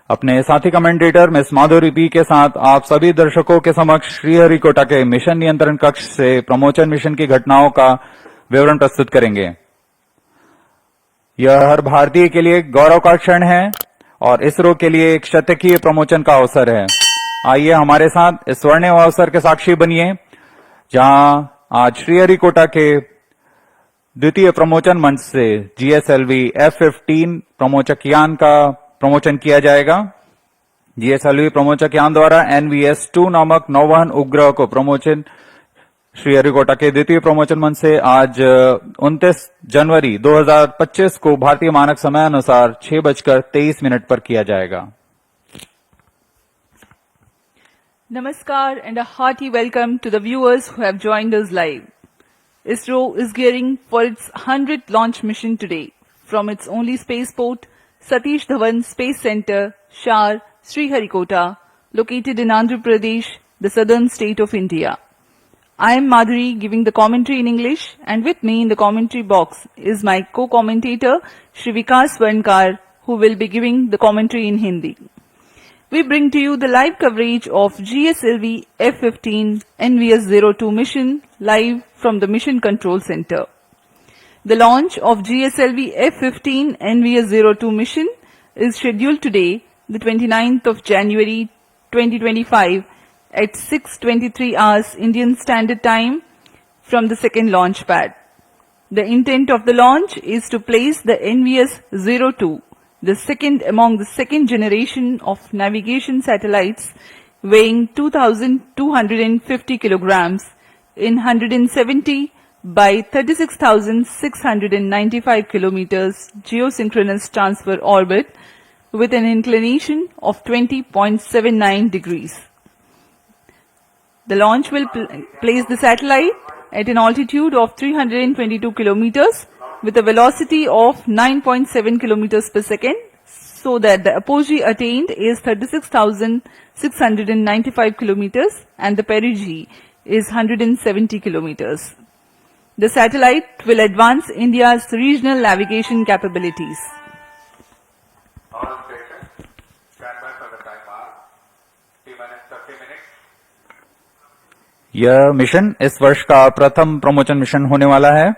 अपने साथी commentator miss माधुरी P के साथ आप सभी दर्शकों के समक्ष श्रीहरिकोटा के मिशन नियंत्रण कक्ष से प्रमोशन मिशन की घटनाओं का विवरण प्रस्तुत करेंगे। यह हर भारतीय के लिए गौरव का क्षण है और इसरो के लिए एक शतकीय प्रमोशन का अवसर है। आइए हमारे साथ इस स्वर्णिम अवसर के साक्षी बनिए, जहां आज श्रीहरिकोटा के द्वितीय प्रमोशन मंच से GSLV-F15 प्रमोचक यान का प्रमोशन किया जाएगा। GSLV प्रमोचक यान द्वारा NVS-02 नामक नौवहन उपग्रह को प्रमोशन श्रीहरिकोटा के द्वितीय प्रमोशन मंच से आज 29 जनवरी 2025 को भारतीय मानक समय अनुसार 6:23 पर किया जाएगा। Namaskar and a hearty welcome to the viewers who have joined us live. ISRO is gearing for its 100th launch mission today from its only spaceport, Satish Dhawan Space Centre, SHAR, Sriharikota, located in Andhra Pradesh, the southern state of India. I am Madhuri giving the commentary in English, and with me in the commentary box is my co-commentator Shri Vikas Varnkar, who will be giving the commentary in Hindi. We bring to you the live coverage of GSLV-F15 NVS-02 mission live from the Mission Control Center. The launch of GSLV-F15 NVS-02 mission is scheduled today, the 29th of January 2025 at 6:23 hours Indian Standard Time from the second launch pad. The intent of the launch is to place the NVS-02, the second among the second generation of navigation satellites weighing 2,250 kilograms in 170 by 36,695 kilometers geosynchronous transfer orbit with an inclination of 20.79 degrees. The launch will place the satellite at an altitude of 322 kilometers with a velocity of 9.7 kilometers per second, so that the apogee attained is 36,695 kilometers and the perigee is 170 kilometers. The satellite will advance India's regional navigation capabilities. All stations, stand by for the timer. T-minus 30 minutes. यह mission इस वर्ष का प्रथम promotion mission होने वाला है।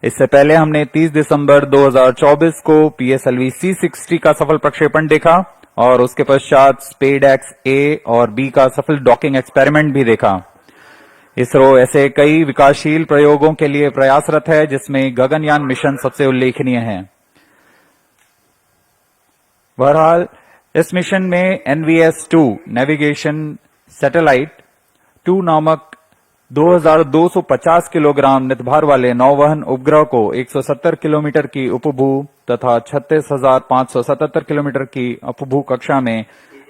इससे पहले हमने 30 दिसंबर 2024 को PSLV C60 का सफल प्रक्षेपण देखा और उसके पश्चात स्पेडएक्स A और B का सफल डॉकिंग एक्सपेरिमेंट भी देखा। इसरो ऐसे कई विकासशील प्रयोगों के लिए प्रयासरत है, जिसमें गगनयान मिशन सबसे उल्लेखनीय है। बहरहाल इस मिशन में NVS-02 नेविगेशन सैटेलाइट 2 नामक 2250 किलोग्राम नितभार वाले नौवहन उपग्रह को 170 किलोमीटर की उपभू तथा 36,577 किलोमीटर की अपभू कक्षा में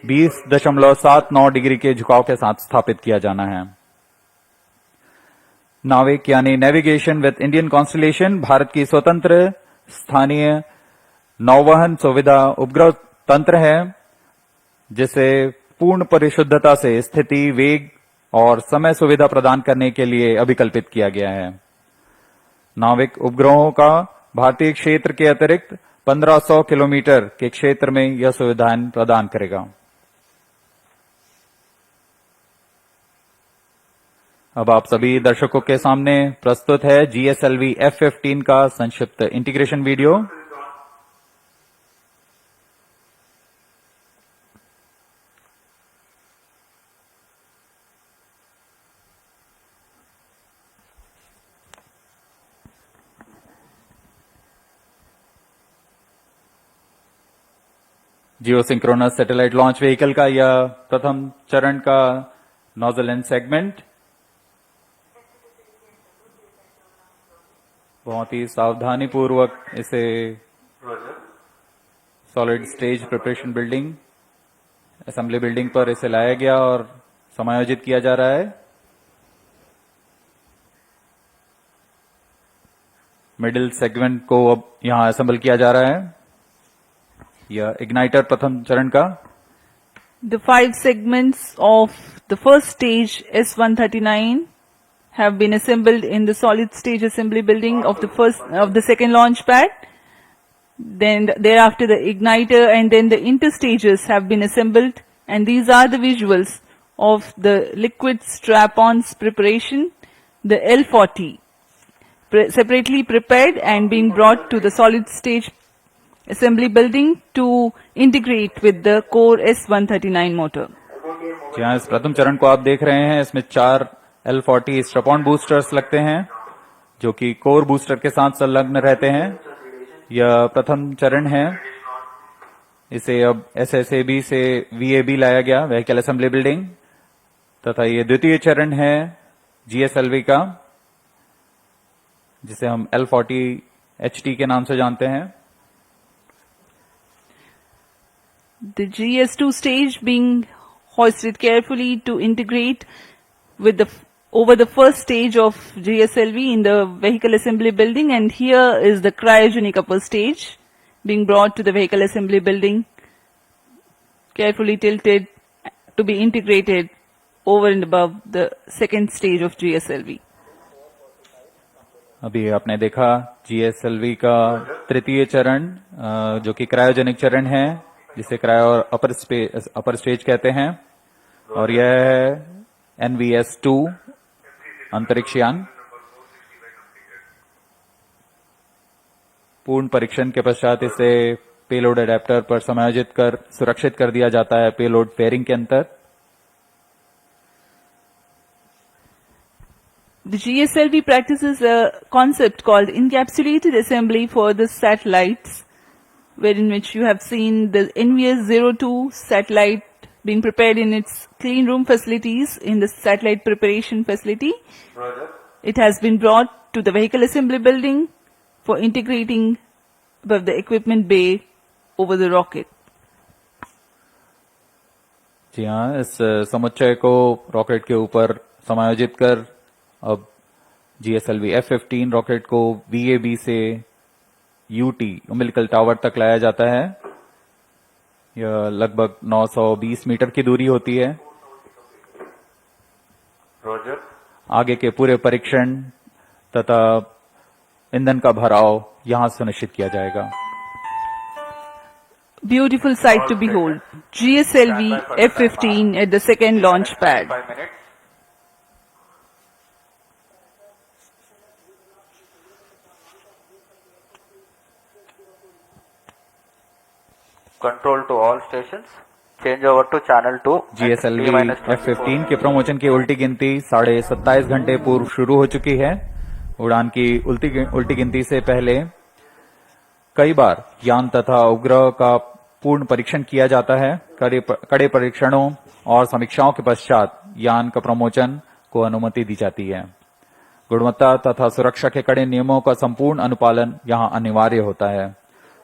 20.79 डिग्री के झुकाव के साथ स्थापित किया जाना है। नाविक यानी navigation with Indian constellation Bharat की स्वतंत्र स्थानीय नौवहन सुविधा उपग्रह तंत्र है, जिसे पूर्ण परिशुद्धता से स्थिति, वेग और समय सुविधा प्रदान करने के लिए अभिकल्पित किया गया है। नाविक उपग्रहों का भारतीय क्षेत्र के अतिरिक्त 1500 किलोमीटर के क्षेत्र में यह सुविधाएं प्रदान करेगा। अब आप सभी दर्शकों के सामने प्रस्तुत है GSLV-F15 का संक्षिप्त integration video. Geosynchronous satellite launch vehicle का यह प्रथम चरण का नोजल एंड सेगमेंट बहुत ही सावधानी पूर्वक इसे solid stage preparation building assembly building पर इसे लाया गया और समायोजित किया जा रहा है। मिडिल सेगमेंट को अब यहां असेंबल किया जा रहा है। यह इग्नाइटर प्रथम चरण का The 5 segments of the first stage S139 have been assembled in the solid stage assembly building of the second launch pad. Then thereafter the igniter and then the interstages have been assembled, and these are the visuals of the liquid strap-ons preparation, the L40, separately prepared and being brought to the solid stage assembly building to integrate with the core S139 motor. जी हाँ, इस प्रथम चरण को आप देख रहे हैं। इसमें 4 L40 स्ट्रैप-ऑन बूस्टर्स लगते हैं जो कि कोर बूस्टर के साथ संलग्न रहते हैं। यह प्रथम चरण है। इसे अब SSAB से VAB लाया गया, व्हीकल असेंबली बिल्डिंग, तथा ये द्वितीय चरण है GSLV का, जिसे हम L40 HT के नाम से जानते हैं। The GS2 stage being hoisted carefully to integrate with over the first stage of GSLV in the vehicle assembly building, and here is the cryogenic upper stage being brought to the vehicle assembly building, carefully tilted to be integrated over and above the second stage of GSLV. अभी आपने देखा GSLV का तृतीय चरण, जो कि cryogenic चरण है, जिसे क्रायो अपर स्टेज कहते हैं, और यह है NVS-02 अंतरिक्ष यान। पूर्ण परीक्षण के पश्चात इसे पेलोड अडेप्टर पर समायोजित कर सुरक्षित कर दिया जाता है पेलोड फेयरिंग के अंतर। The GSLV practices a concept called encapsulated assembly for the satellites, wherein which you have seen the NVS-02 satellite being prepared in its clean room facilities in the satellite preparation facility. It has been brought to the vehicle assembly building for integrating above the equipment bay over the rocket. जी हाँ, इस समुच्चय को rocket के ऊपर समायोजित कर अब GSLV-F15 rocket को VAB से UT उम्बिलिकल टावर तक लाया जाता है। यह लगभग 920 मीटर की दूरी होती है। आगे के पूरे परीक्षण तथा ईंधन का भराव यहां सुनिश्चित किया जाएगा। Beautiful sight to behold. GSLV-F15 at the second launch pad. Control to all stations. Change over to channel 2. GSLV-F15 के प्रमोशन की उल्टी गिनती 27.5 घंटे पूर्व शुरू हो चुकी है। उड़ान की उल्टी गिनती से पहले कई बार यान तथा उपग्रह का पूर्ण परीक्षण किया जाता है। कड़े परीक्षणों और समीक्षाओं के पश्चात यान का प्रमोशन को अनुमति दी जाती है। गुणवत्ता तथा सुरक्षा के कड़े नियमों का संपूर्ण अनुपालन यहां अनिवार्य होता है।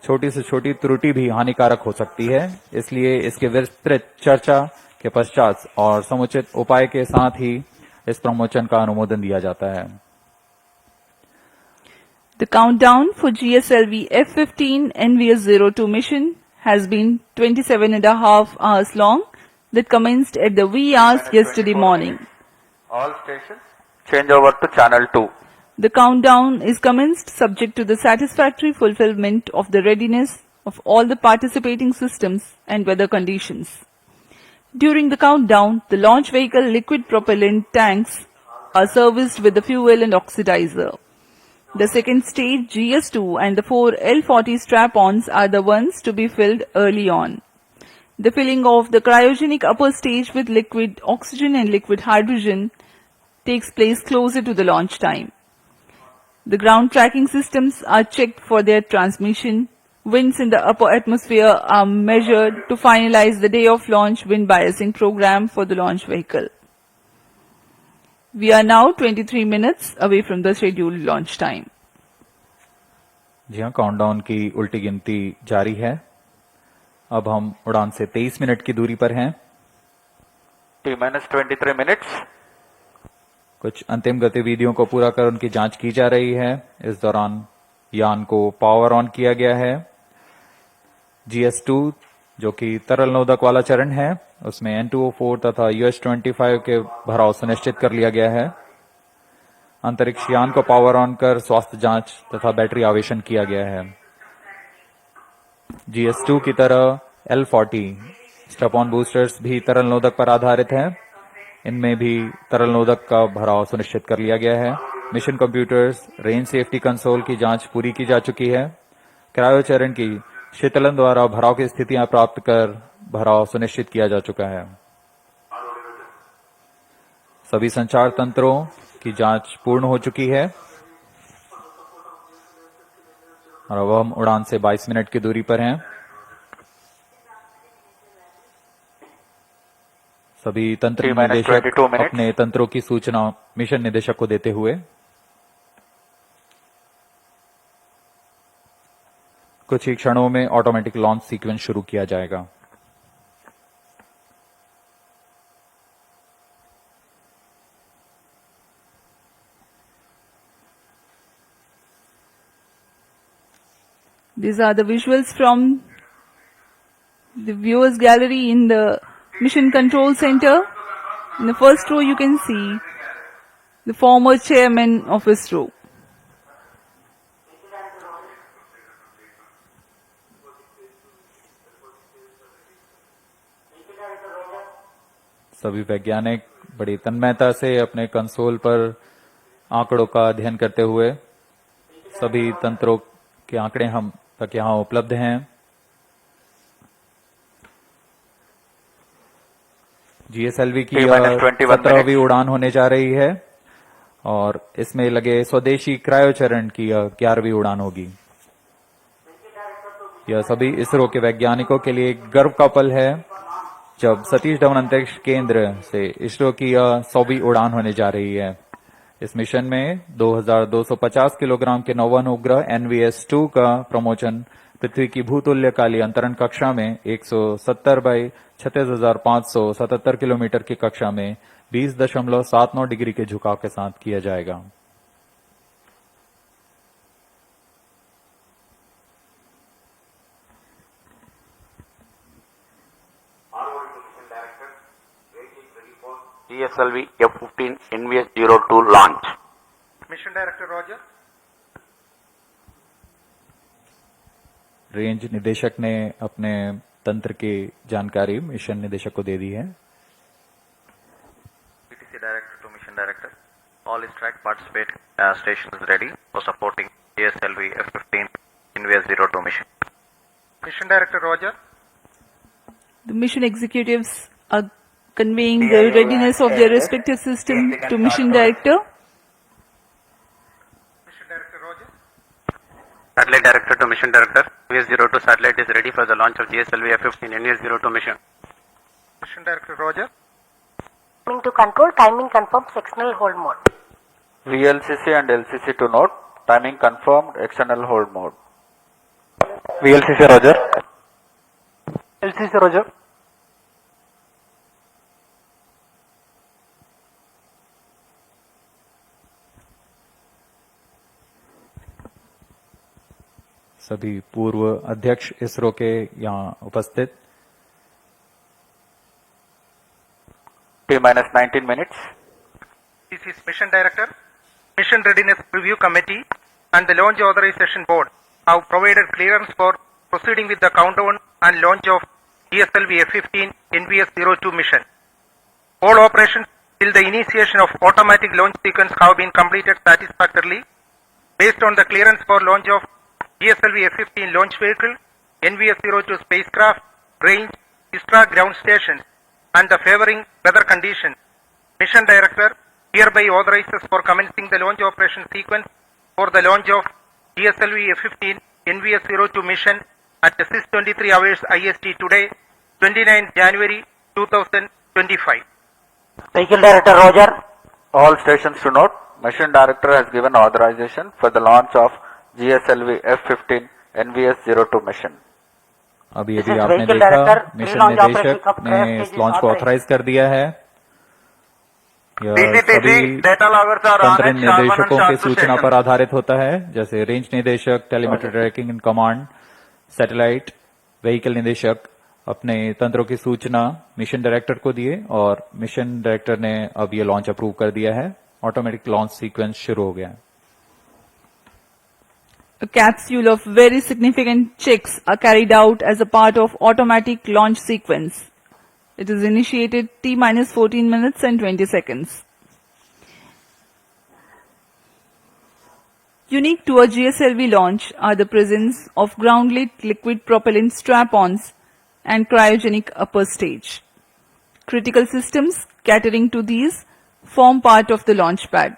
छोटी से छोटी त्रुटि भी हानिकारक हो सकती है, इसलिए इसके विस्तृत चर्चा के पश्चात और समुचित उपाय के साथ ही इस प्रमोशन का अनुमोदन दिया जाता है। The countdown for GSLV-F15 NVS-02 mission has been 27.5 hours long, that commenced at the wee hours yesterday morning. All stations. Change over to channel 2. The countdown is commenced subject to the satisfactory fulfillment of the readiness of all the participating systems and weather conditions. During the countdown, the launch vehicle liquid propellant tanks are serviced with the fuel and oxidizer. The second stage, GS2, and the 4 L40 strap-ons are the ones to be filled early on. The filling of the cryogenic upper stage with liquid oxygen and liquid hydrogen takes place closer to the launch time. The ground tracking systems are checked for their transmission. Winds in the upper atmosphere are measured to finalize the day of launch wind biasing program for the launch vehicle. We are now 23 minutes away from the scheduled launch time. जी हाँ, countdown की उल्टी गिनती जारी है। अब हम उड़ान से 23 मिनट की दूरी पर हैं। T-23 minutes. कुछ अंतिम गतिविधियों को पूरा कर उनकी जांच की जा रही है। इस दौरान यान को पावर ऑन किया गया है। GS2 जो कि तरल नोदक वाला चरण है, उसमें N2O4 तथा US-25 के भराव सुनिश्चित कर लिया गया है। अंतरिक्ष यान को पावर ऑन कर स्वास्थ्य जांच तथा बैटरी आवेशन किया गया है। GS2 की तरह L40 स्टेप ऑन बूस्टर्स भी तरल नोदक पर आधारित हैं। इनमें भी तरल नोदक का भराव सुनिश्चित कर लिया गया है। Mission computers range safety console की जांच पूरी की जा चुकी है। क्रायो चरण की शीतलन द्वारा भराव की स्थितियां प्राप्त कर भराव सुनिश्चित किया जा चुका है। सभी संचार तंत्रों की जांच पूर्ण हो चुकी है और अब हम उड़ान से 22 मिनट की दूरी पर हैं। सभी तंत्र निदेशक अपने तंत्रों की सूचना मिशन निदेशक को देते हुए कुछ ही क्षणों में ऑटोमेटिक लॉन्च सीक्वेंस शुरू किया जाएगा। These are the visuals from the viewers gallery in the Mission Control Center. In the first row you can see the former chairman of ISRO. सभी वैज्ञानिक बड़ी तन्मयता से अपने कंसोल पर आंकड़ों का अध्ययन करते हुए सभी तंत्रों के आंकड़े हम तक यहां उपलब्ध हैं। GSLV की 17वीं उड़ान होने जा रही है और इसमें लगे स्वदेशी क्रायो चरण की 11वीं उड़ान होगी। यह सभी इसरो के वैज्ञानिकों के लिए एक गर्व का पल है जब सतीश धवन अंतरिक्ष केंद्र से इसरो की 100वीं उड़ान होने जा रही है। इस मिशन में 2250 किलोग्राम के नौवन उपग्रह NVS-02 का प्रमोशन पृथ्वी की भूतुल्यकालीय अंतरण कक्षा में 170 बाई 36,577 किलोमीटर की कक्षा में 20.79 डिग्री के झुकाव के साथ किया जाएगा। GSLV-F15 NVS-02 launch. Mission Director Roger. Range निदेशक ने अपने तंत्र की जानकारी मिशन निदेशक को दे दी है। PTC Director to Mission Director. All is track participate stations ready for supporting GSLV-F15 NVS-02 mission. Mission Director Roger. The mission executives are conveying the readiness of their respective system to Mission Director. Mission Director Roger. Satellite Director to Mission Director. NVS-02 satellite is ready for the launch of GSLV-F15 NVS-02 mission. Mission Director Roger. Timing to control, timing confirmed, sectional hold mode. VLCC and LCC to note, timing confirmed, external hold mode. VLCC Roger. LCC Roger. सभी पूर्व अध्यक्ष इसरो के यहां उपस्थित। T-19 minutes. This is Mission Director, Mission Readiness Review Committee and the Launch Authorization Board have provided clearance for proceeding with the countdown and launch of GSLV-F15 NVS-02 mission. All operations till the initiation of automatic launch sequence have been completed satisfactorily. Based on the clearance for launch of GSLV-F15 launch vehicle, NVS-02 spacecraft, range, ISRO ground stations, and the favoring weather conditions, Mission Director hereby authorizes for commencing the launch operation sequence for the launch of GSLV-F15 NVS-02 mission at 6:23 hours IST today, 29 January 2025. Vehicle Director Roger. All stations to note, Mission Director has given authorization for the launch of GSLV-F15 NVS-02 mission. अभी आपने देखा mission निदेशक ने इस launch को authorise कर दिया है। यह सभी तंत्र निदेशकों के सूचना पर आधारित होता है, जैसे रेंज निदेशक, telemetry tracking in command, satellite, vehicle निदेशक अपने तंत्रों की सूचना मिशन डायरेक्टर को दिए और मिशन डायरेक्टर ने अब ये लॉन्च अप्रूव कर दिया है। ऑटोमेटिक लॉन्च सीक्वेंस शुरू हो गया है। A capsule of very significant checks are carried out as a part of automatic launch sequence. It is initiated T-minus 14 minutes and 20 seconds. Unique to a GSLV launch are the presence of ground-lit liquid propellant strap-ons and cryogenic upper stage. Critical systems catering to these form part of the launch pad.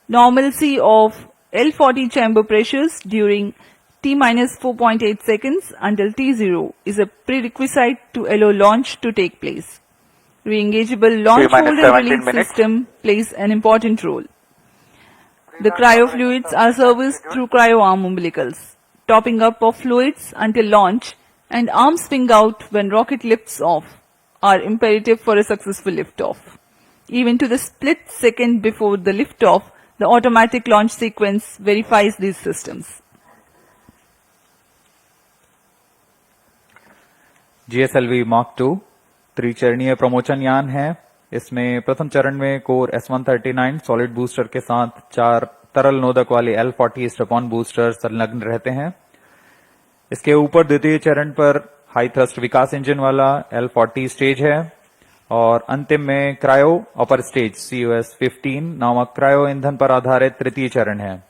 Normalcy of L40 chamber pressures during T-minus 4.8 seconds until T0 is a prerequisite to allow launch to take place. Re-engageable launch T-minus holder 17 release minutes. system plays an important role. The cryo fluids are serviced through cryo arm umbilicals. Topping up of fluids until launch and arm swing out when rocket lifts off are imperative for a successful liftoff. Even to the split second before the liftoff, the automatic launch sequence verifies these systems. GSLV Mark II त्रिचरणीय प्रमोचन यान है। इसमें प्रथम चरण में core S139 solid booster के साथ 4 तरल नोदक वाले L40 स्ट्रैप-ऑन बूस्टर संलग्न रहते हैं। इसके ऊपर द्वितीय चरण पर हाई थ्रस्ट विकास इंजन वाला L40 स्टेज है और अंतिम में क्रायो अपर स्टेज COS-15 नामक क्रायो ईंधन पर आधारित तृतीय चरण है।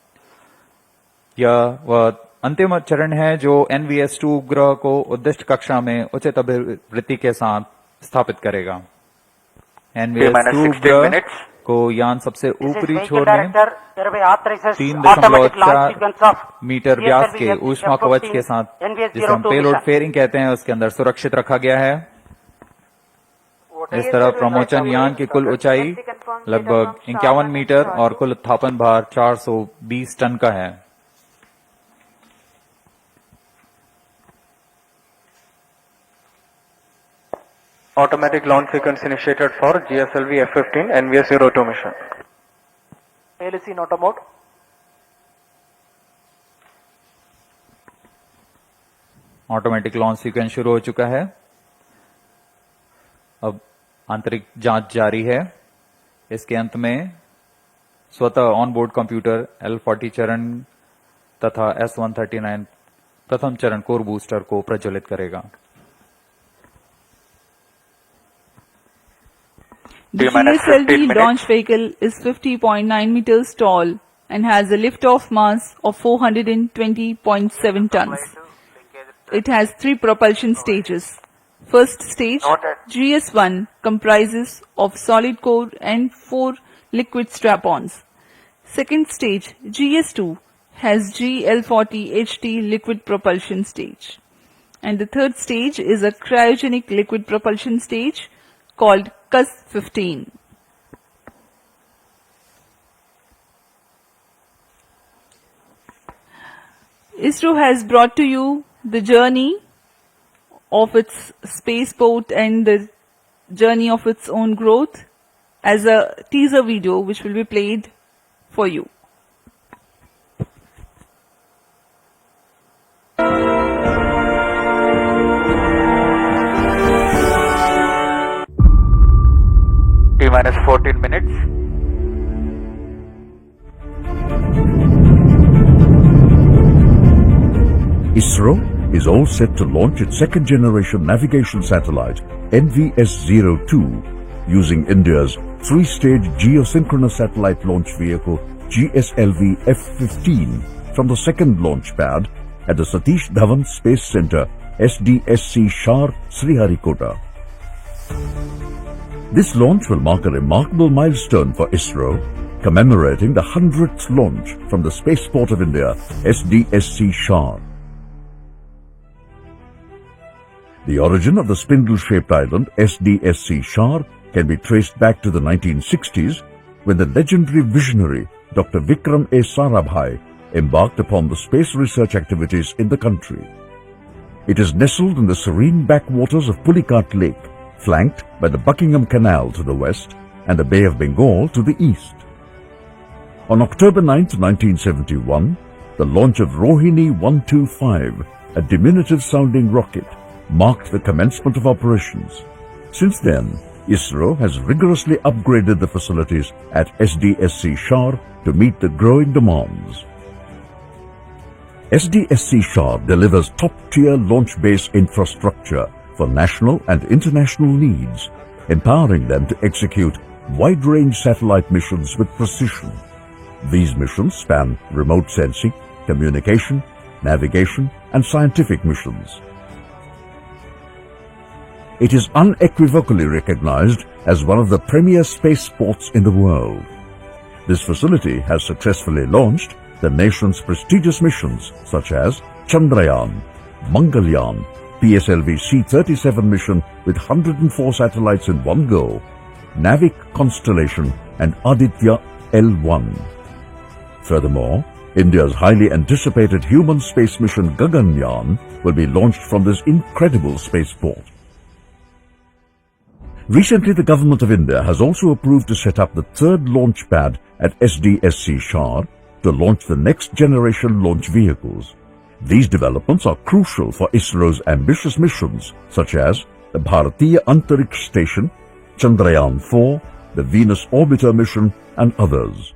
यह वह अंतिम चरण है जो NVS-02 उपग्रह को उद्दिष्ट कक्षा में उचित अभिवृत्ति के साथ स्थापित करेगा। NVS-02 उपग्रह को यान सबसे ऊपरी छोर में 3.4 मीटर व्यास के ऊष्मा कवच के साथ, जिसे हम पेलोड फेयरिंग कहते हैं, उसके अंदर सुरक्षित रखा गया है। इस तरह प्रमोचन यान की कुल ऊंचाई लगभग 51 मीटर और कुल उत्थापन भार 420 टन का है। Automatic launch sequence initiated for GSLV-F15 NVS-02 mission. ALC in auto mode. Automatic launch sequence शुरू हो चुका है। अब आंतरिक जांच जारी है। इसके अंत में स्वतः ऑनबोर्ड कंप्यूटर L40 चरण तथा S139 प्रथम चरण कोर बूस्टर को प्रज्वलित करेगा। The GSLV launch vehicle is 50.9 meters tall and has a lift-off mass of 420.7 tons. It has 3 propulsion stages. First stage, GS1, comprises of solid core and 4 liquid strap-ons. Second stage, GS2, has GL40 HT liquid propulsion stage. And the third stage is a cryogenic liquid propulsion stage called CUS-15. ISRO has brought to you the journey of its spaceport and the journey of its own growth as a teaser video which will be played for you. T-minus 14 minutes. ISRO is all set to launch its second-generation navigation satellite, NVS-02, using India's 3-stage geosynchronous satellite launch vehicle, GSLV-F15, from the second launch pad at the Satish Dhawan Space Centre, SDSC SHAR, Sriharikota. This launch will mark a remarkable milestone for ISRO, commemorating the 100th launch from the Spaceport of India, SDSC SHAR. The origin of the spindle-shaped island, SDSC SHAR, can be traced back to the 1960s, when the legendary visionary Dr. Vikram A. Sarabhai embarked upon the space research activities in the country. It is nestled in the serene backwaters of Pulicat Lake, flanked by the Buckingham Canal to the west and the Bay of Bengal to the east. On October 9, 1971, the launch of Rohini 125, a diminutive-sounding rocket, marked the commencement of operations. Since then, ISRO has rigorously upgraded the facilities at SDSC SHAR to meet the growing demands. SDSC SHAR delivers top-tier launch base infrastructure for national and international needs, empowering them to execute wide-range satellite missions with precision. These missions span remote sensing, communication, navigation, and scientific missions. It is unequivocally recognized as one of the premier spaceports in the world. This facility has successfully launched the nation's prestigious missions such as Chandrayaan, Mangalyaan, PSLV-C-37 mission with 104 satellites in one go, Navik Constellation, and Aditya L1. Furthermore, India's highly anticipated human space mission Gaganyaan will be launched from this incredible spaceport. Recently, the Government of India has also approved to set up the third launch pad at SDSC SHAR to launch the next generation launch vehicles. These developments are crucial for ISRO's ambitious missions such as the Bharatiya Antariksh Station, Chandrayaan-4, the Venus Orbiter mission, and others.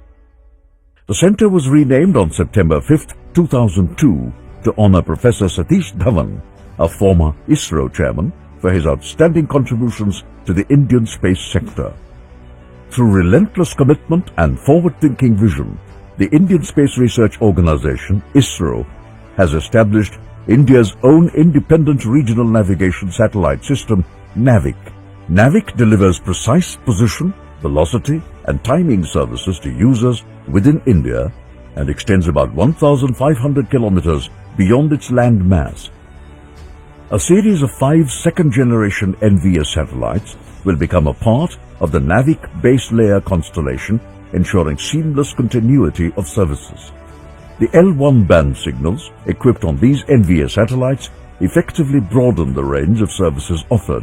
The center was renamed on September 5, 2002 to honor Professor Satish Dhawan, a former ISRO chairman, for his outstanding contributions to the Indian space sector. Through relentless commitment and forward-thinking vision, the Indian Space Research Organization, ISRO, has established India's own independent regional navigation satellite system, NAVIC. NAVIC delivers precise position, velocity, and timing services to users within India and extends about 1,500 kilometers beyond its land mass. A series of 5 second-generation NVS satellites will become a part of the NAVIC base layer constellation, ensuring seamless continuity of services. The L1 band signals equipped on these NVS satellites effectively broaden the range of services offered.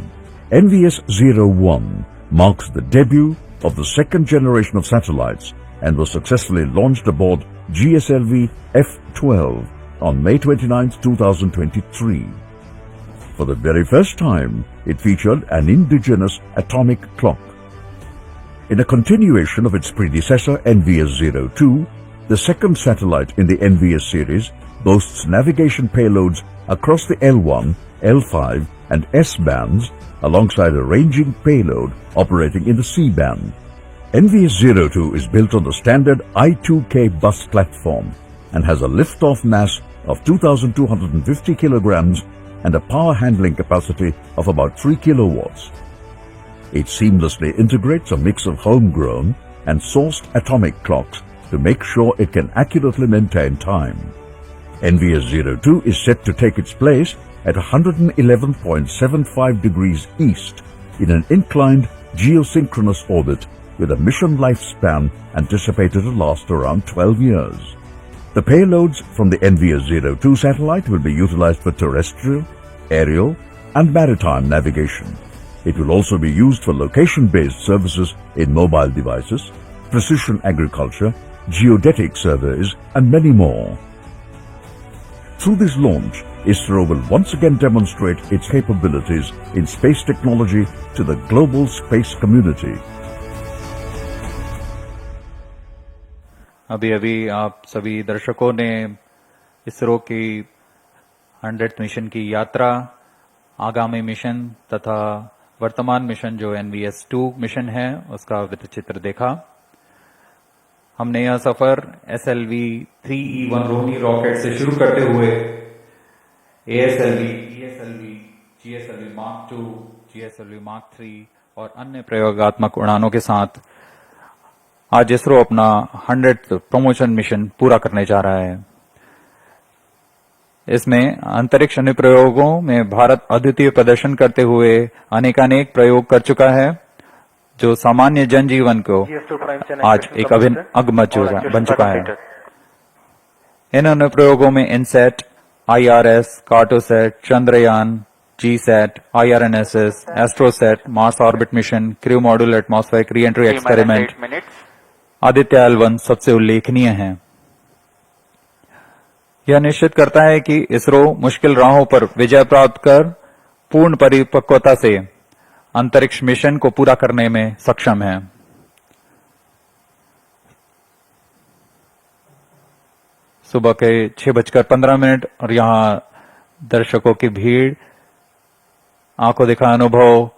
NVS-01 marks the debut of the second generation of satellites and was successfully launched aboard GSLV-F15 on May 29, 2023. For the very first time, it featured an indigenous atomic clock. In a continuation of its predecessor NVS-02, the second satellite in the NVS series boasts navigation payloads across the L1, L5 and S bands alongside a ranging payload operating in the C band. NVS-02 is built on the standard I2K bus platform and has a liftoff mass of 2,250 kilograms and a power handling capacity of about 3 kilowatts. It seamlessly integrates a mix of homegrown and sourced atomic clocks to make sure it can accurately maintain time. NVS-02 is set to take its place at 111.75 degrees east in an inclined geosynchronous orbit with a mission lifespan anticipated to last around 12 years. The payloads from the NVS-02 satellite will be utilized for terrestrial, aerial, and maritime navigation. It will also be used for location-based services in mobile devices, precision agriculture, geodetic surveys, and many more. Through this launch, ISRO will once again demonstrate its capabilities in space technology to the global space community. अभी आप सभी दर्शकों ने इसरो की 100th mission की यात्रा, आगामी mission तथा वर्तमान मिशन जो NVS-2 मिशन है उसका वृत्तचित्र देखा। हमने यह सफर SLV-3E1 रोहिणी रॉकेट से शुरू करते हुए ASLV, ESLV, GSLV Mark II, GSLV Mark III और अन्य प्रयोगात्मक उड़ानों के साथ आज इसरो अपना 100th प्रमोशन मिशन पूरा करने जा रहा है। इसमें अंतरिक्ष अनुप्रयोगों में भारत अद्वितीय प्रदर्शन करते हुए अनेकानेक प्रयोग कर चुका है, जो सामान्य जनजीवन को आज एक अभिन्न अंग बन चुका है। इन अनुप्रयोगों में INSAT, IRS, Cartosat, Chandrayaan, GSAT, IRNSS, Astrosat, Mars orbit mission, crew module atmospheric re entry experiment, Aditya L1 सबसे उल्लेखनीय है। यह निश्चित करता है कि इसरो मुश्किल राहों पर विजय प्राप्त कर पूर्ण परिपक्वता से अंतरिक्ष मिशन को पूरा करने में सक्षम है। सुबह के 6:15 और यहाँ दर्शकों की भीड़, आंखों देखा अनुभव,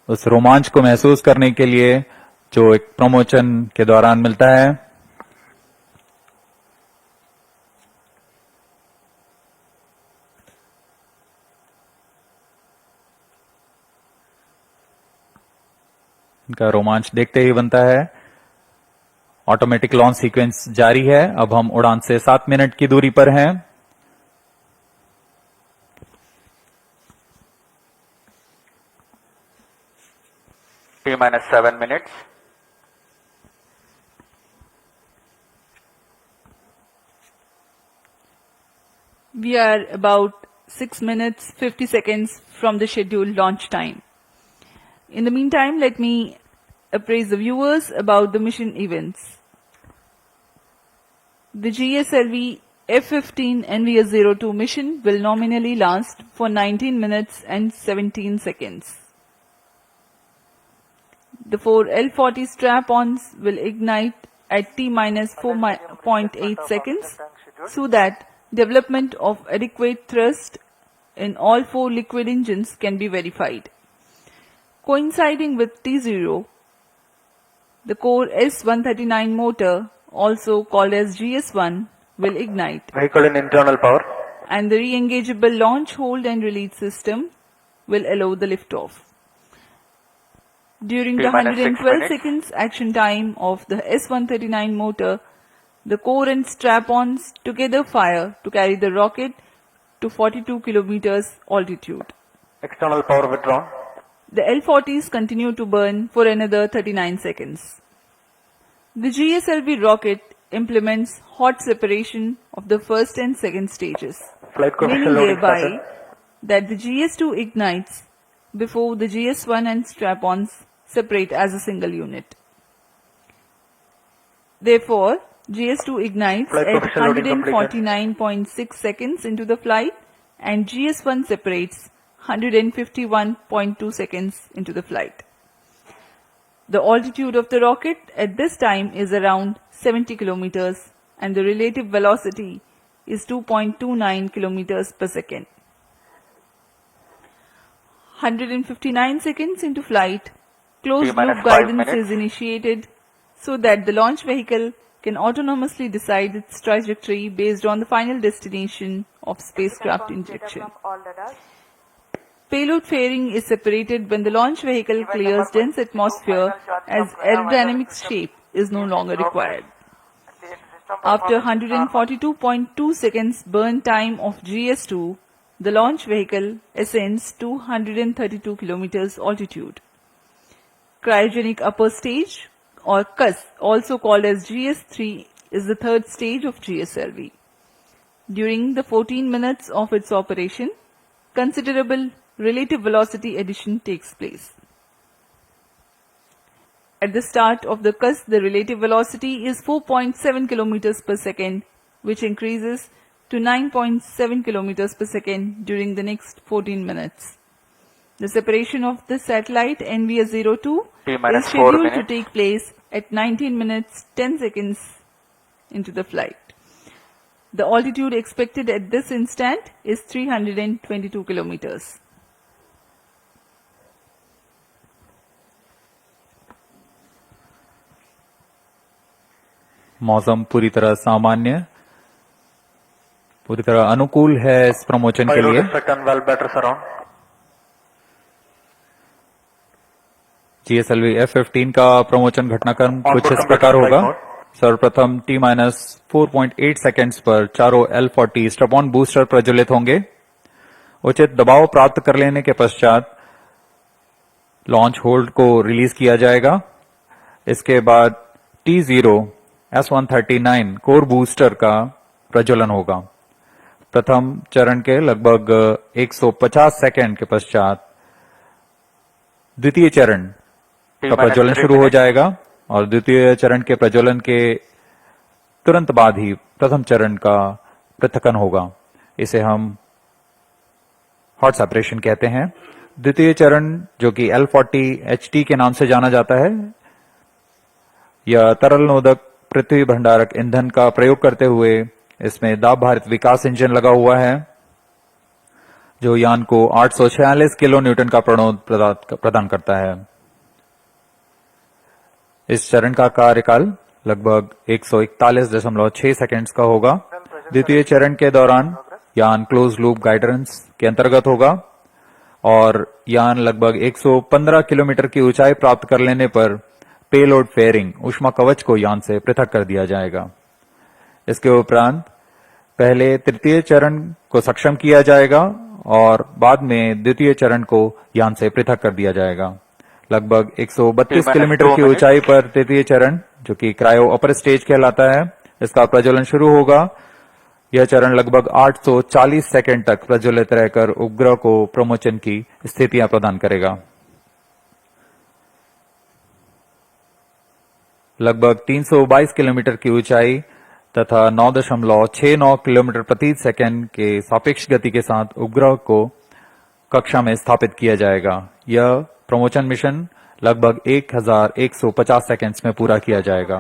उस रोमांच को महसूस करने के लिए जो एक प्रमोशन के दौरान मिलता है। इनका रोमांच देखते ही बनता है। ऑटोमेटिक लॉन्च सीक्वेंस जारी है। अब हम उड़ान से 7 मिनट की दूरी पर हैं। T-7 minutes. We are about 6 minutes 50 seconds from the scheduled launch time. In the meantime, let me appraise the viewers about the mission events. The GSLV-F15 NVS-02 mission will nominally last for 19 minutes and 17 seconds. The 4 L40 strap-ons will ignite at T-minus 4.8 seconds so that development of adequate thrust in all 4 liquid engines can be verified. Coinciding with T0, the core S139 motor, also called as GS1, will ignite, Vehicle in internal power. and the re-engageable launch, hold and release system will allow the liftoff. During the T-minus 6 112 minutes. seconds action time of the S139 motor, the core and strap-ons together fire to carry the rocket to 42 kilometers altitude. External power withdrawn. The L40s continue to burn for another 39 seconds. The GSLV rocket implements hot separation of the first and second stages, Flight coefficient meaning loading thereby started. that the GS2 ignites before the GS1 and strap-ons separate as a single unit. Therefore, GS2 ignites Flight at coefficient loading completed. 149.6 seconds into the flight and GS1 separates 151.2 seconds into the flight. The altitude of the rocket at this time is around 70 kilometers and the relative velocity is 2.29 kilometers per second. 159 seconds into flight, closed T-minus loop 5 guidance minutes. is initiated so that the launch vehicle can autonomously decide its trajectory based on the final destination of spacecraft injection. Payload fairing is separated when the launch vehicle clears dense atmosphere as aerodynamics shape is no longer required. After 142.2 seconds burn time of GS2, the launch vehicle ascends to 132 kilometers altitude. Cryogenic upper stage or CUS, also called as GS3, is the third stage of GSLV. During the 14 minutes of its operation, considerable relative velocity addition takes place. At the start of the CUS, the relative velocity is 4.7 kilometers per second, which increases to 9.7 kilometers per second during the next 14 minutes. The separation of the satellite NVS-02 T-minus is 4 scheduled to minutes. take place at 19 minutes 10 seconds into the flight. The altitude expected at this instant is 322 kilometers. मौसम पूरी तरह सामान्य, पूरी तरह अनुकूल है इस promotion के Payload लिए। effect and well better surround. GSLV F15 का प्रमोशन घटनाक्रम कुछ Onboard इस computer प्रकार flight होगा। mode. सर्वप्रथम T-4.8 सेकेंड्स पर चारों L40 स्ट्रैप-ऑन बूस्टर प्रज्वलित होंगे। उचित दबाव प्राप्त कर लेने के पश्चात लॉन्च होल्ड को रिलीज किया जाएगा। इसके बाद T0 S139 कोर बूस्टर का प्रज्वलन होगा। प्रथम चरण के लगभग 150 सेकेंड के पश्चात द्वितीय चरण का प्रज्वलन शुरू हो जाएगा और द्वितीय चरण के प्रज्वलन के तुरंत बाद ही प्रथम चरण का पृथक्कन होगा। इसे हम हॉट सेपरेशन कहते हैं। द्वितीय चरण जो कि L40 HT के नाम से जाना जाता है, यह तरल नोदक पृथ्वी भंडारक ईंधन का प्रयोग करते हुए इसमें दाब भारित विकास इंजन लगा हुआ है जो यान को 846 किलो न्यूटन का प्रणोद प्रदान करता है। इस चरण का कार्यकाल लगभग 141.6 सेकंड्स का होगा। द्वितीय चरण के दौरान यान क्लोज लूप गाइडेंस के अंतर्गत होगा और यान लगभग 115 किलोमीटर की ऊंचाई प्राप्त कर लेने पर पेलोड फेयरिंग ऊष्मा कवच को यान से पृथक कर दिया जाएगा। इसके उपरांत पहले तृतीय चरण को सक्षम किया जाएगा और बाद में द्वितीय चरण को यान से पृथक कर दिया जाएगा। लगभग 132 किलोमीटर की ऊंचाई पर तृतीय चरण जो कि क्रायो अपर स्टेज कहलाता है, इसका प्रज्वलन शुरू होगा। यह चरण लगभग 840 सेकंड तक प्रज्वलित रहकर उपग्रह को प्रमोचन की स्थितियां प्रदान करेगा। लगभग 322 किलोमीटर की ऊंचाई तथा 9.69 किलोमीटर प्रति सेकंड के सापेक्ष गति के साथ उपग्रह को कक्षा में स्थापित किया जाएगा। यह प्रमोचन मिशन लगभग 1150 सेकंड्स में पूरा किया जाएगा।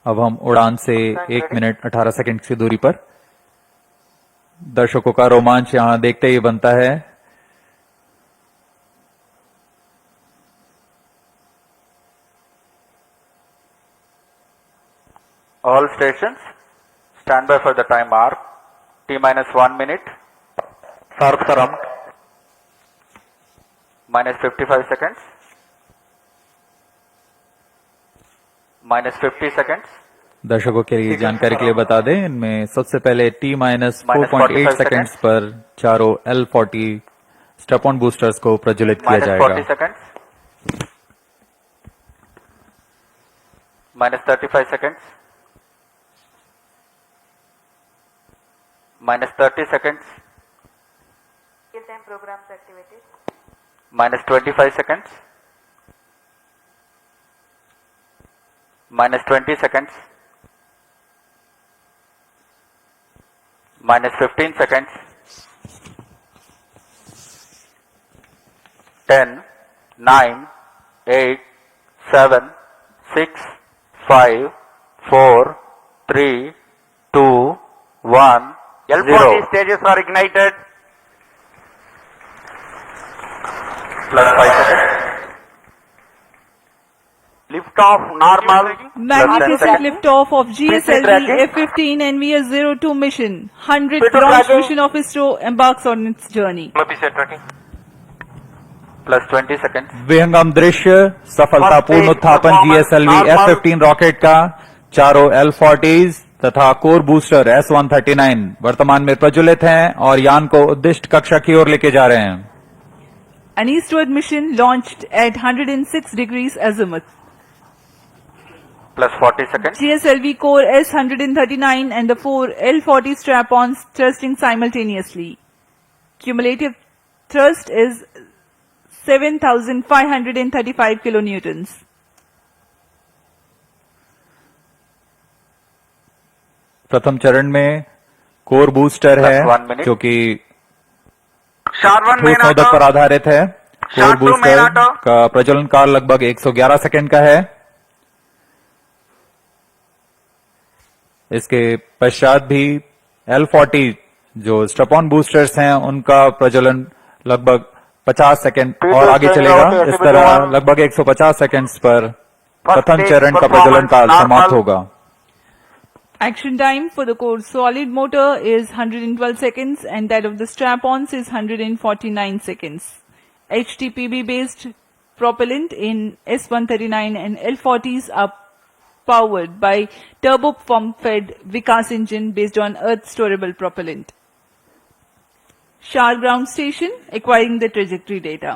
अब हम उड़ान से 1 मिनट 18 सेकंड की दूरी पर। दर्शकों का रोमांच यहां देखते ही बनता है। All stations, stand by for the time mark. T-1 minute. Sharps are armed. Minus 55 seconds. Minus 50 seconds. दर्शकों के लिए जानकारी के लिए बता दें, इनमें सबसे पहले T-4.8 सेकंड्स पर चारों L40 स्टेप ऑन बूस्टर्स को प्रज्वलित किया Minus जाएगा। 40 seconds. Minus 35 seconds. Minus 30 seconds. Real-time programs activated. Minus 25 seconds. Minus 20 seconds. Minus 15 seconds. 10, 9, 8, 7, 6, 5, 4, 3, 2, 1, L40 stages are ignited. plus 5 seconds. Lift off normal. Magnificent liftoff of GSLV-F15 NVS-02 mission. 100th launch mission of ISRO embarks on its journey. Plus 20 seconds. विहंगम दृश्य सफलतापूर्ण उत्थापन GSLV F15 rocket का चारों L40s तथा core booster S139 वर्तमान में प्रज्वलित हैं और यान को उद्दिष्ट कक्षा की ओर लेके जा रहे हैं। An eastward mission launched at 106 degrees azimuth. Plus 40 seconds. GSLV core S139 and the 4 L40 strap-ons thrusting simultaneously. Cumulative thrust is 7,535 kilonewtons. प्रथम चरण में कोर बूस्टर है Plus 1 minute. जो कि SHAR 1 ठोस main नोदक पर auto. आधारित है। Core SHAR 2 main booster auto. का प्रज्वलन काल लगभग 111 सेकंड का है। इसके पश्चात भी L40 जो स्टेप ऑन बूस्टर्स हैं उनका प्रज्वलन लगभग 50 सेकंड और आगे चलेगा। इस तरह लगभग 150 सेकंड्स पर प्रथम चरण का प्रज्वलन काल समाप्त होगा। Action time for the core solid motor is 112 seconds and that of the strap-ons is 149 seconds. HTPB based propellant in S139 and L40s are powered by turbopump-fed Vikas engine based on Earth storable propellant. SHAR ground station acquiring the trajectory data.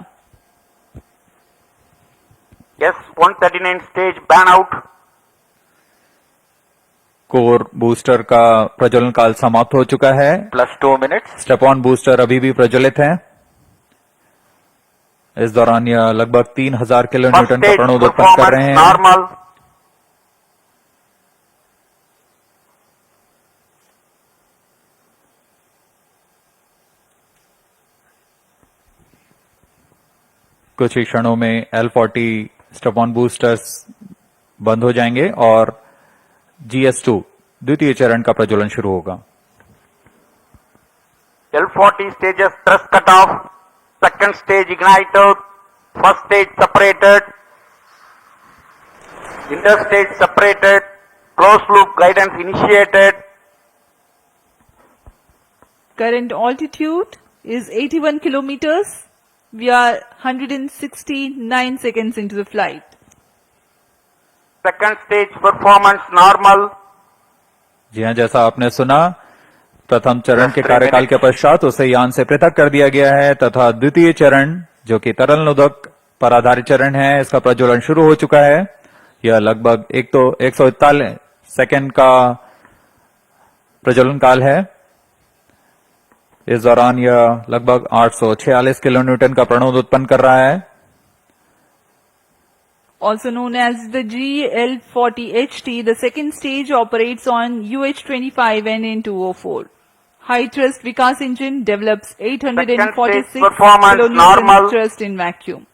S139 stage ban out. Core booster का प्रज्वलन काल समाप्त हो चुका है। Plus 2 minutes. Step on booster अभी भी प्रज्वलित है। इस दौरान यह लगभग 3000 किलो First न्यूटन का stage प्रणोद उत्पन्न कर रहे performance हैं। normal. कुछ ही क्षणों में L40 स्टप-ऑन बूस्टर्स बंद हो जाएंगे और GS2 द्वितीय चरण का प्रज्वलन शुरू होगा। L40 stages thrust cutoff, second stage ignited, first stage separated, interstage separated, closed loop guidance initiated. Current altitude is 81 kilometers. We are 169 seconds into the flight. Second stage performance normal. जी हाँ, जैसा आपने सुना, प्रथम चरण के कार्यकाल के पश्चात उसे यान से पृथक कर दिया गया है तथा द्वितीय चरण जो कि तरल नोदक पर आधारित चरण है, इसका प्रज्वलन शुरू हो चुका है। यह लगभग 141 सेकंड का प्रज्वलन काल है। इस दौरान यह लगभग 846 किलोन्यूटन का प्रणोद उत्पन्न कर रहा है। Also known as the GSLV-HT, the second stage operates on UH-25 NN204. High thrust Vikas engine develops 846 kilonewton thrust in vacuum.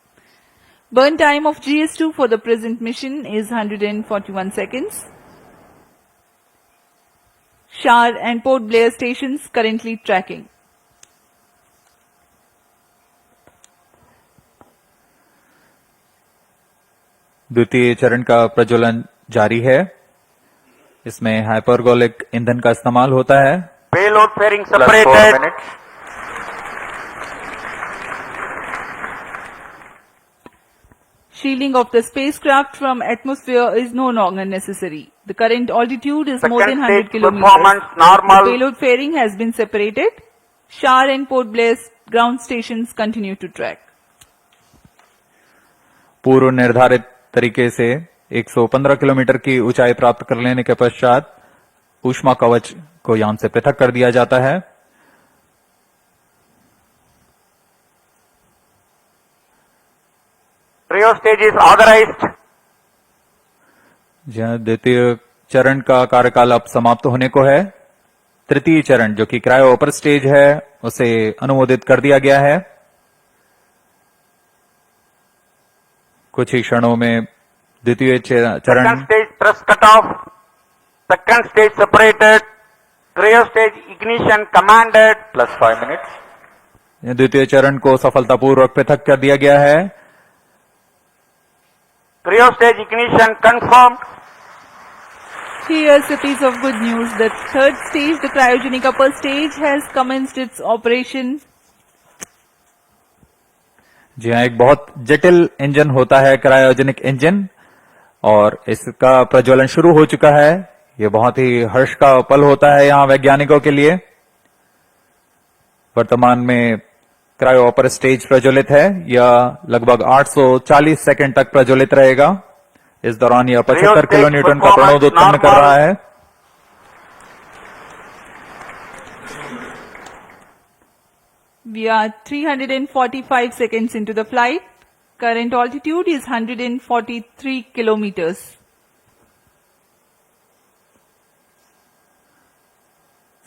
Burn time of GS2 for the present mission is 141 seconds. SHAR and Port Blair stations currently tracking. द्वितीय चरण का प्रज्वलन जारी है। इसमें hypergolic ईंधन का इस्तेमाल होता है। Payload fairing separated. Shielding of the spacecraft from atmosphere is no longer necessary. The current altitude is more than 100 kilometers. Performance normal. The payload fairing has been separated. SHAR and Port Blair ground stations continue to track. पूर्व निर्धारित तरीके से 115 kilometre की ऊंचाई प्राप्त कर लेने के पश्चात ऊष्मा कवच को यान से पृथक कर दिया जाता है। Cryo stage is authorized. द्वितीय चरण का कार्यकाल अब समाप्त होने को है। तृतीय चरण जो कि क्रायो अपर स्टेज है, उसे अनुमोदित कर दिया गया है। कुछ ही क्षणों में द्वितीय चरण Second stage thrust cutoff, second stage separated, cryo stage ignition commanded. Plus 5 minutes. द्वितीय चरण को सफलतापूर्वक पृथक कर दिया गया है। Cryo stage ignition confirmed. Here's a piece of good news. The third stage, the cryogenic upper stage, has commenced its operation. जी हाँ, एक बहुत जटिल इंजन होता है क्रायोजेनिक इंजन और इसका प्रज्वलन शुरू हो चुका है। यह बहुत ही हर्ष का पल होता है यहाँ वैज्ञानिकों के लिए। वर्तमान में क्रायो अपर स्टेज प्रज्वलित है। यह लगभग 840 सेकंड तक प्रज्वलित रहेगा। इस दौरान यह 75 किलोन्यूटन का प्रणोद उत्पन्न कर रहा है। We are 345 seconds into the flight. Current altitude is 143 kilometers.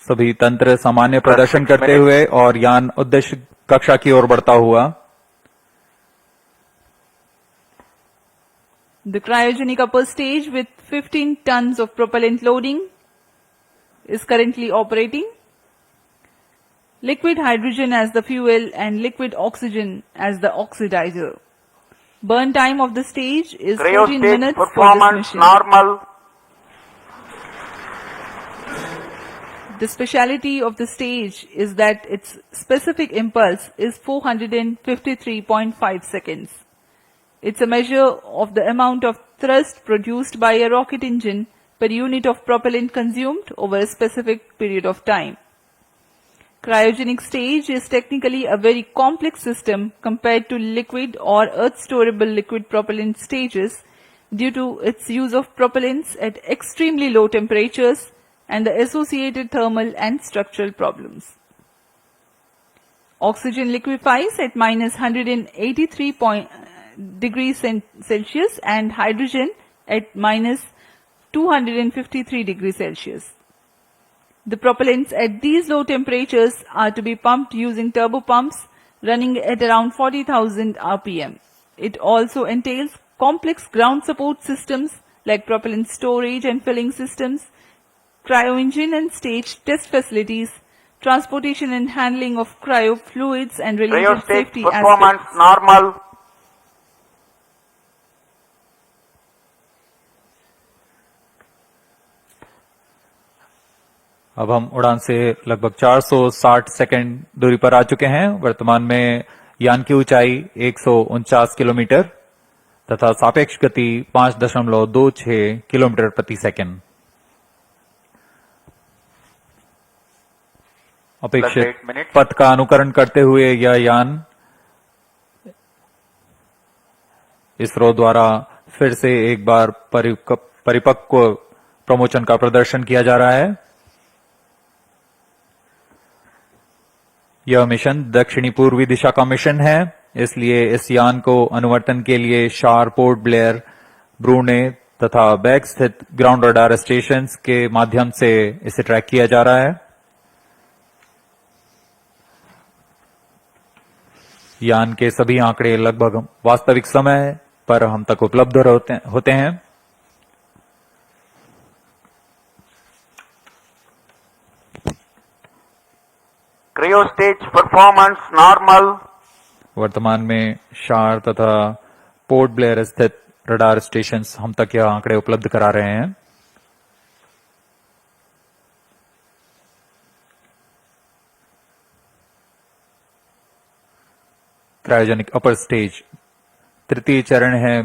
सभी तंत्र सामान्य प्रदर्शन करते हुए और यान उद्देश्य कक्षा की ओर बढ़ता हुआ। The cryogenic upper stage with 15 tons of propellant loading is currently operating. Liquid hydrogen as the fuel and liquid oxygen as the oxidizer. Burn time of the stage is Cryo 14 stage minutes for this performance mission. normal. The speciality of the stage is that its specific impulse is 453.5 seconds. It's a measure of the amount of thrust produced by a rocket engine per unit of propellant consumed over a specific period of time. Cryogenic stage is technically a very complex system compared to liquid or earth-storable liquid propellant stages due to its use of propellants at extremely low temperatures and the associated thermal and structural problems. Oxygen liquefies at minus 183 degrees Celsius and hydrogen at minus 253 degrees Celsius. The propellants at these low temperatures are to be pumped using turbopumps running at around 40,000 RPM. It also entails complex ground support systems like propellant storage and filling systems, cryo engine and stage test facilities, transportation and handling of cryo fluids and Cryo related stage safety performance aspects. normal. अब हम उड़ान से लगभग 460 second दूरी पर आ चुके हैं। वर्तमान में यान की ऊंचाई 149 किलोमीटर तथा सापेक्ष गति 5.26 किलोमीटर प्रति सेकंड। अपेक्षित 8 minutes. पथ का अनुकरण करते हुए यह यान इसरो द्वारा फिर से एक बार परिपक्व प्रमोशन का प्रदर्शन किया जा रहा है। यह मिशन दक्षिणी पूर्वी दिशा का मिशन है, इसलिए इस यान को अनुवर्तन के लिए शार, पोर्ट ब्लेयर, ब्रूने तथा बैग स्थित ग्राउंड रडार स्टेशंस के माध्यम से इसे ट्रैक किया जा रहा है। यान के सभी आंकड़े लगभग वास्तविक समय पर हम तक उपलब्ध होते हैं। Cryo stage performance normal. वर्तमान में शार तथा पोर्ट ब्लेयर स्थित रडार स्टेशंस हम तक यह आंकड़े उपलब्ध करा रहे हैं। क्रायोजेनिक अपर स्टेज तृतीय चरण है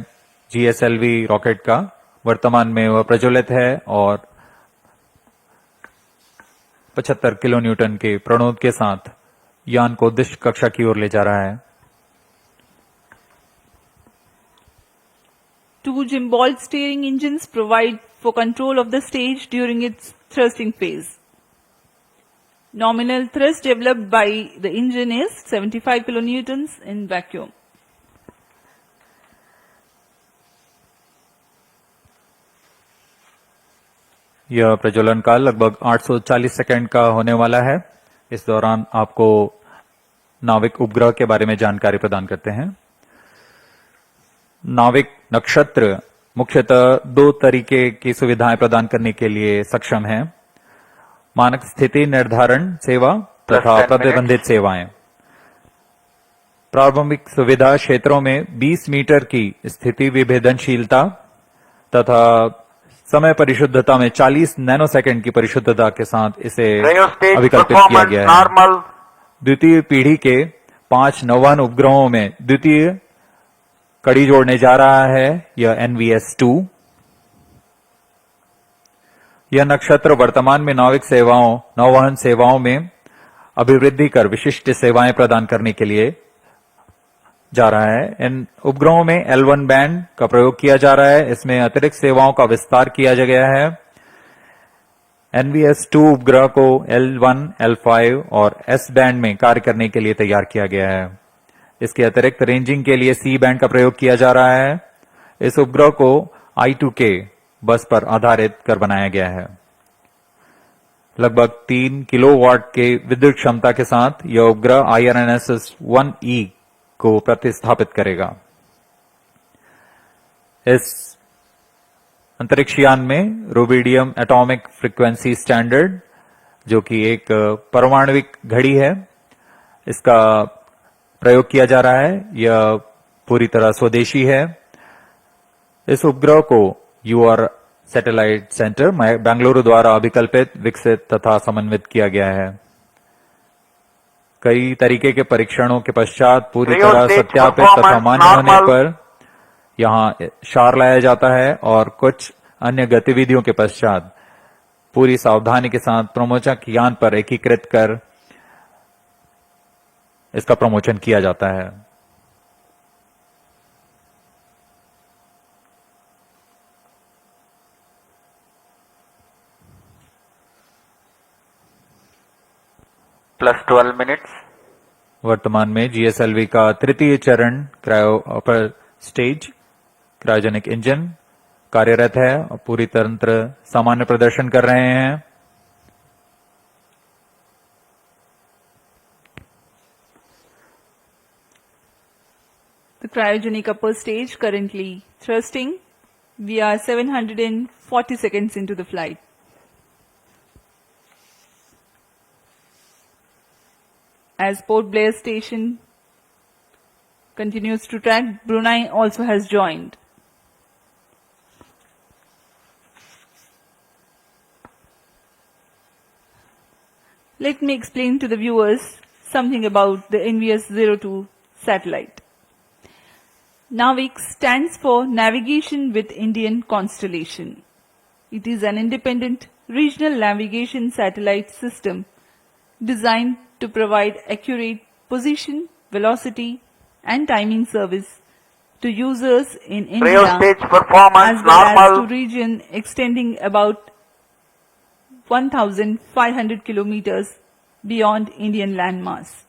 GSLV रॉकेट का। वर्तमान में वह प्रज्वलित है और 75 किलो न्यूटन के प्रणोद के साथ यान को उद्दिष्ट कक्षा की ओर ले जा रहा है। Two gimbal steering engines provide for control of the stage during its thrusting phase. Nominal thrust developed by the engine is 75 kilonewtons in vacuum. यह प्रज्वलन काल लगभग 840 सेकंड का होने वाला है। इस दौरान आपको नाविक उपग्रह के बारे में जानकारी प्रदान करते हैं। नाविक नक्षत्र मुख्यतः दो तरीके की सुविधाएं प्रदान करने के लिए सक्षम है: मानक स्थिति निर्धारण सेवा तथा प्रतिबंधित सेवाएं। प्रारंभिक सुविधा क्षेत्रों में 20 मीटर की स्थिति विभेदनशीलता तथा समय परिशुद्धता में 40 नैनोसेकंड की परिशुद्धता के साथ इसे Cryo stage अभिकल्पित किया performance गया है। normal. द्वितीय पीढ़ी के 5 नौवहन उपग्रहों में द्वितीय कड़ी जोड़ने जा रहा है यह NVS-02। यह नक्षत्र वर्तमान में नाविक सेवाओं, नौवहन सेवाओं में अभिवृद्धि कर विशिष्ट सेवाएं प्रदान करने के लिए जा रहा है। इन उपग्रहों में L1 बैंड का प्रयोग किया जा रहा है। इसमें अतिरिक्त सेवाओं का विस्तार किया गया है। NVS-02 उपग्रह को L1, L5 और S बैंड में कार्य करने के लिए तैयार किया गया है। इसके अतिरिक्त रेंजिंग के लिए C बैंड का प्रयोग किया जा रहा है। इस उपग्रह को I2K बस पर आधारित कर बनाया गया है। लगभग 3 किलोवाट के विद्युत क्षमता के साथ यह उपग्रह IRNSS-1E को प्रतिस्थापित करेगा। इस अंतरिक्ष यान में रुबिडियम एटॉमिक फ्रीक्वेंसी स्टैंडर्ड, जो कि एक परमाणविक घड़ी है, इसका प्रयोग किया जा रहा है। यह पूरी तरह स्वदेशी है। इस उपग्रह को UR सैटेलाइट सेंटर बेंगलुरु द्वारा अभिकल्पित, विकसित तथा समन्वित किया गया है। कई तरीके के परीक्षणों के पश्चात पूरी तरह सत्यापित तथा मान्य होने पर यहां शार लाया जाता है और कुछ अन्य गतिविधियों के पश्चात पूरी सावधानी के साथ प्रमोचक यान पर एकीकृत कर इसका प्रमोशन किया जाता है। +12 minutes. वर्तमान में GSLV का तृतीय चरण cryo upper stage cryogenic engine कार्यरत है और पूरी तंत्र सामान्य प्रदर्शन कर रहे हैं। The cryogenic upper stage currently thrusting. We are 740 seconds into the flight. As Port Blair station continues to track, Brunei also has joined. Let me explain to the viewers something about the NVS-02 satellite. NAVIC stands for Navigation with Indian Constellation. It is an independent regional navigation satellite system designed to provide accurate position, velocity, and timing service to users in India Cryo stage performance as well normal. as to region extending about 1,500 kilometers beyond Indian landmass.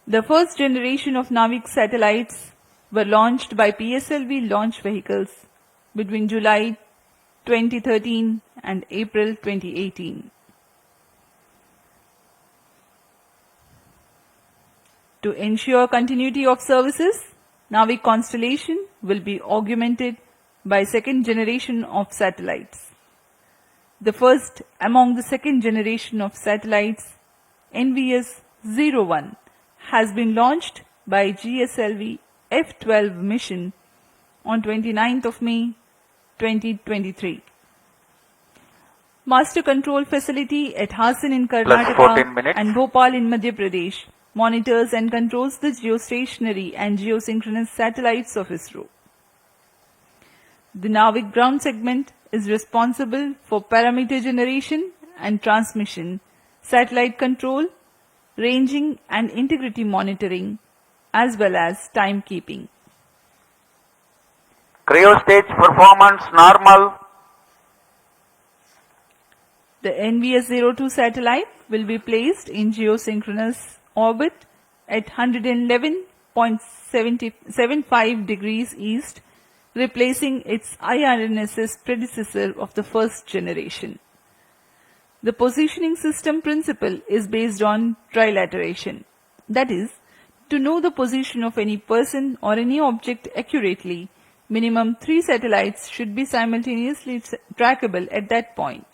The first generation of NAVIC satellites were launched by PSLV launch vehicles between July 2013 and April 2018. To ensure continuity of services, NAVIC constellation will be augmented by second generation of satellites. The first among the second generation of satellites, NVS-01, has been launched by GSLV-F15 mission on 29th of May 2023. Master control facility at Hassan in 14 Karnataka minutes. and Bhopal in Madhya Pradesh monitors and controls the geostationary and geosynchronous satellites of ISRO. The NAVIC ground segment is responsible for parameter generation and transmission, satellite control, ranging and integrity monitoring, as well as timekeeping. Cryo stage performance normal. The NVS-02 satellite will be placed in geosynchronous orbit at 111.75 degrees east, replacing its IRNSS predecessor of the first generation. The positioning system principle is based on trilateration. That is, to know the position of any person or any object accurately, minimum 3 satellites should be simultaneously trackable at that point.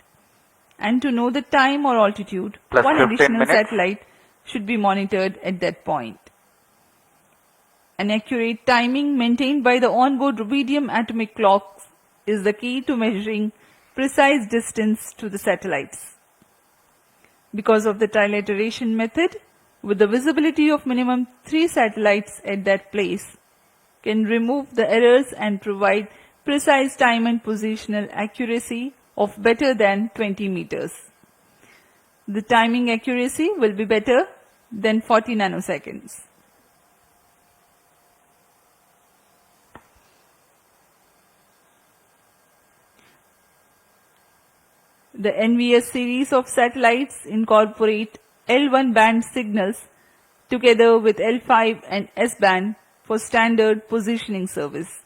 And to know the time or altitude, Plus one 15 additional minutes. satellite should be monitored at that point. An accurate timing maintained by the onboard rubidium atomic clocks is the key to measuring precise distance to the satellites. Because of the trilateration method, with the visibility of minimum 3 satellites at that place, can remove the errors and provide precise time and positional accuracy of better than 20 meters. The timing accuracy will be better than 40 nanoseconds. The NVS series of satellites incorporate L1 band signals together with L5 and S band for standard positioning service.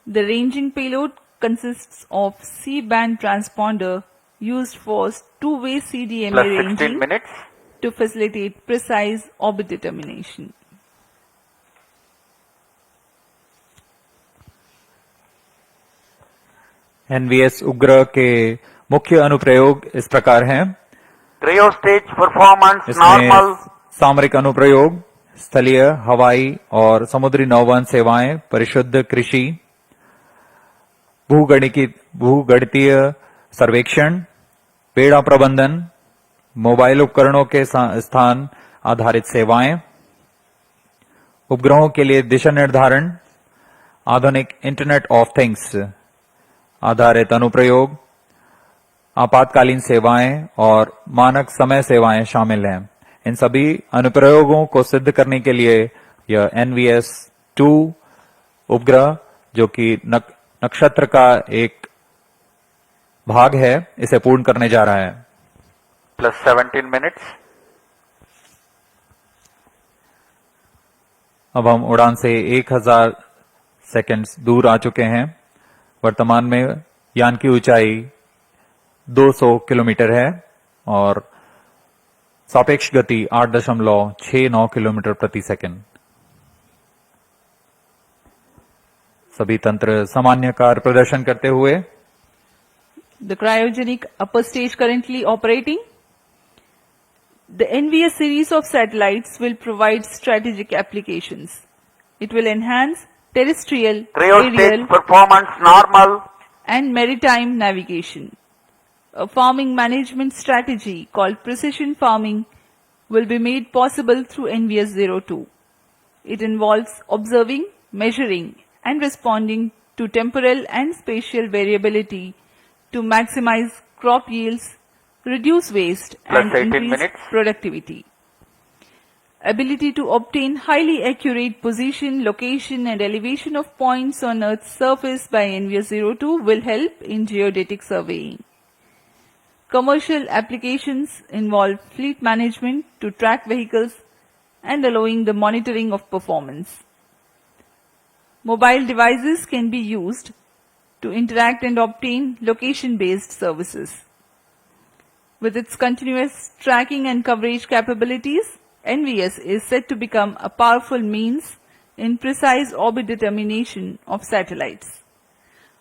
The ranging payload consists of C-band transponder used for two-way CDMA Plus 16 ranging minutes. to facilitate precise orbit determination. NVS उग्र के मुख्य अनुप्रयोग इस प्रकार हैं। Cryo stage performance इसमें normal. सामरिक अनुप्रयोग, स्थलीय, हवाई और समुद्री नौवहन सेवाएं, परिशुद्ध कृषि, भूगणितीय सर्वेक्षण, पेड़ा प्रबंधन, मोबाइल उपकरणों के स्थान आधारित सेवाएं, उपग्रहों के लिए दिशा निर्धारण, आधुनिक इंटरनेट ऑफ थिंग्स आधारित अनुप्रयोग, आपातकालीन सेवाएं और मानक समय सेवाएं शामिल हैं। इन सभी अनुप्रयोगों को सिद्ध करने के लिए यह NVS-2 उपग्रह, जो कि नक्षत्र का एक भाग है, इसे पूर्ण करने जा रहा है। Plus 17 minutes. अब हम उड़ान से 1000 सेकंड्स दूर आ चुके हैं। वर्तमान में यान की ऊंचाई 200 किलोमीटर है और सापेक्ष गति 8.69 किलोमीटर प्रति सेकंड। सभी तंत्र सामान्य कार्य प्रदर्शन करते हुए। The cryogenic upper stage currently operating. The NVS series of satellites will provide strategic applications. It will enhance terrestrial, Cryo stage aerial, performance normal. and maritime navigation. A farming management strategy called precision farming will be made possible through NVS-02. It involves observing, measuring, and responding to temporal and spatial variability to maximize crop yields, reduce waste, Plus and 18 increase minutes. productivity. Ability to obtain highly accurate position, location, and elevation of points on Earth's surface by NVS-02 will help in geodetic surveying. Commercial applications involve fleet management to track vehicles and allowing the monitoring of performance. Mobile devices can be used to interact and obtain location-based services. With its continuous tracking and coverage capabilities, NVS is set to become a powerful means in precise orbit determination of satellites.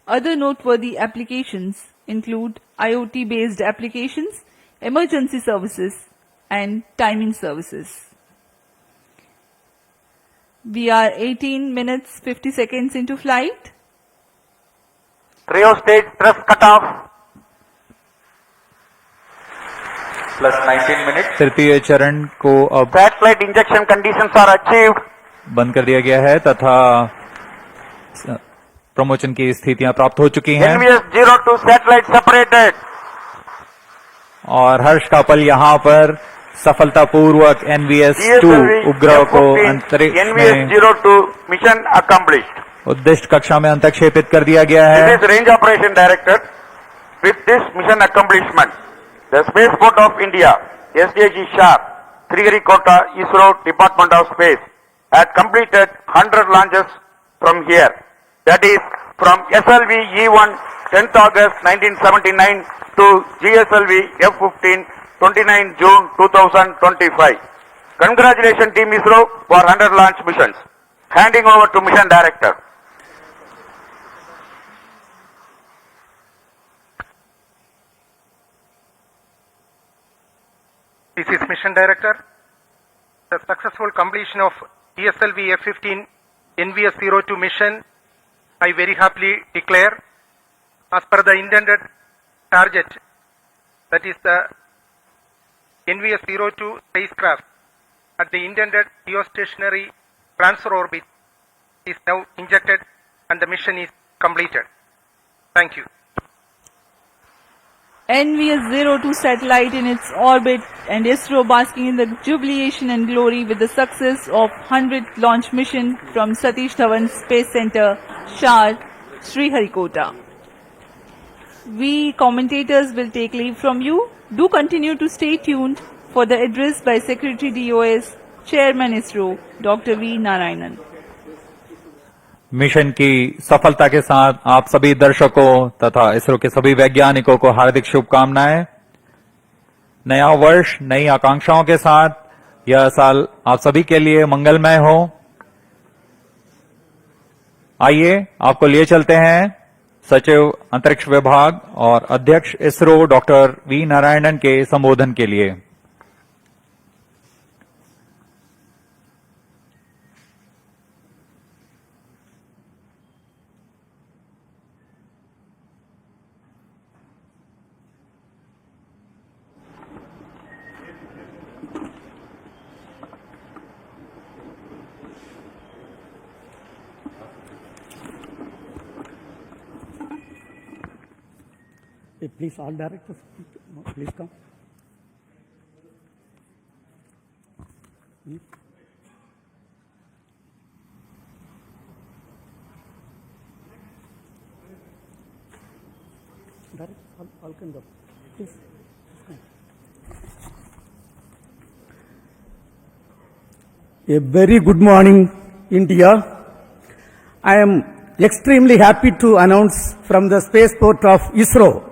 Other noteworthy applications include IoT-based applications, emergency services, and timing services. We are 18 minutes 50 seconds into flight. Cryo stage thrust cutoff. Plus 19 minutes. तृतीय चरण को अब Satellite injection conditions are achieved. बंद कर दिया गया है तथा प्रमोशन की स्थितियां प्राप्त हो चुकी हैं NVS-02 satellite separated. और हर्ष का पल यहाँ पर सफलतापूर्वक NVS-2 उपग्रह को GSLV-F15 अंतरिक्ष में NVS-02 mission accomplished. उद्दिष्ट कक्षा में अंतक्षेपित कर दिया गया है। This is Range Operation Director. With this mission accomplishment, the Spaceport of India, SDSC SHAR, Sriharikota, ISRO, Department of Space, had completed 100 launches from here. That is, from SLV-E1, 10th August 1979 to GSLV-F15, 29 June 2025. Congratulations, Team ISRO, for 100 launch missions. Handing over to Mission Director. This is Mission Director. The successful completion of GSLV-F15 NVS-02 mission, I very happily declare, as per the intended target, that is the NVS-02 spacecraft at the intended geostationary transfer orbit is now injected and the mission is completed. Thank you. NVS-02 satellite in its orbit and ISRO basking in the jubilation and glory with the success of 100th launch mission from Satish Dhawan Space Centre, SHAR, Sriharikota. We commentators will take leave from you. Do continue to stay tuned for the address by Secretary DOS, Chairman ISRO, Dr. V. Narayanan. Mission की सफलता के साथ आप सभी दर्शकों तथा इसरो के सभी वैज्ञानिकों को हार्दिक शुभकामनाएं। नया वर्ष नई आकांक्षाओं के साथ यह साल आप सभी के लिए मंगलमय हो। आइए आपको लिए चलते हैं सचिव अंतरिक्ष विभाग और अध्यक्ष इसरो डॉक्टर वी नारायणन के संबोधन के लिए। Please, all directors, please come. Directors, all can go. Please come. A very good morning, India. I am extremely happy to announce from the Spaceport of ISRO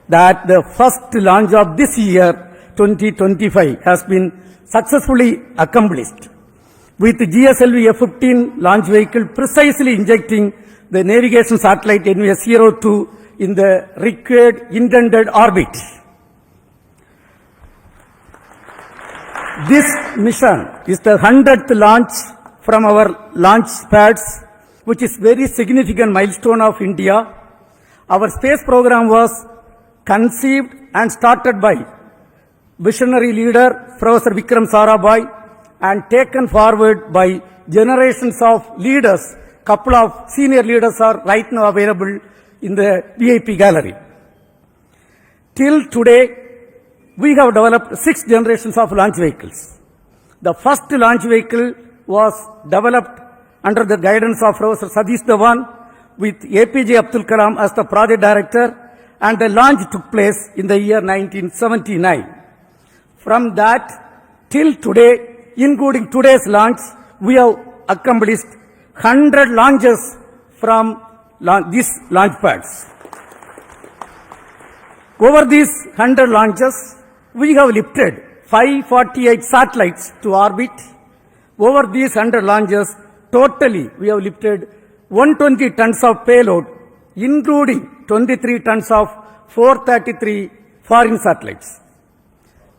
that the first launch of this year, 2025 has been successfully accomplished, with GSLV-F15 launch vehicle precisely injecting the navigation satellite NVS-02 in the required intended orbit. This mission is the 100th launch from our launch pads, which is very significant milestone of India. Our space program was conceived and started by visionary leader Professor Vikram Sarabhai and taken forward by generations of leaders. Couple of senior leaders are right now available in the VIP gallery. Till today, we have developed 6 generations of launch vehicles. The first launch vehicle was developed under the guidance of Professor Satish Dhawan with APJ Abdul Kalam as the project director, and the launch took place in the year 1979. From that till today, including today's launch, we have accomplished 100 launches from these launch pads. Over these 100 launches, we have lifted 548 satellites to orbit. Over these 100 launches, totally we have lifted 120 tons of payload, including 23 tons of 433 foreign satellites.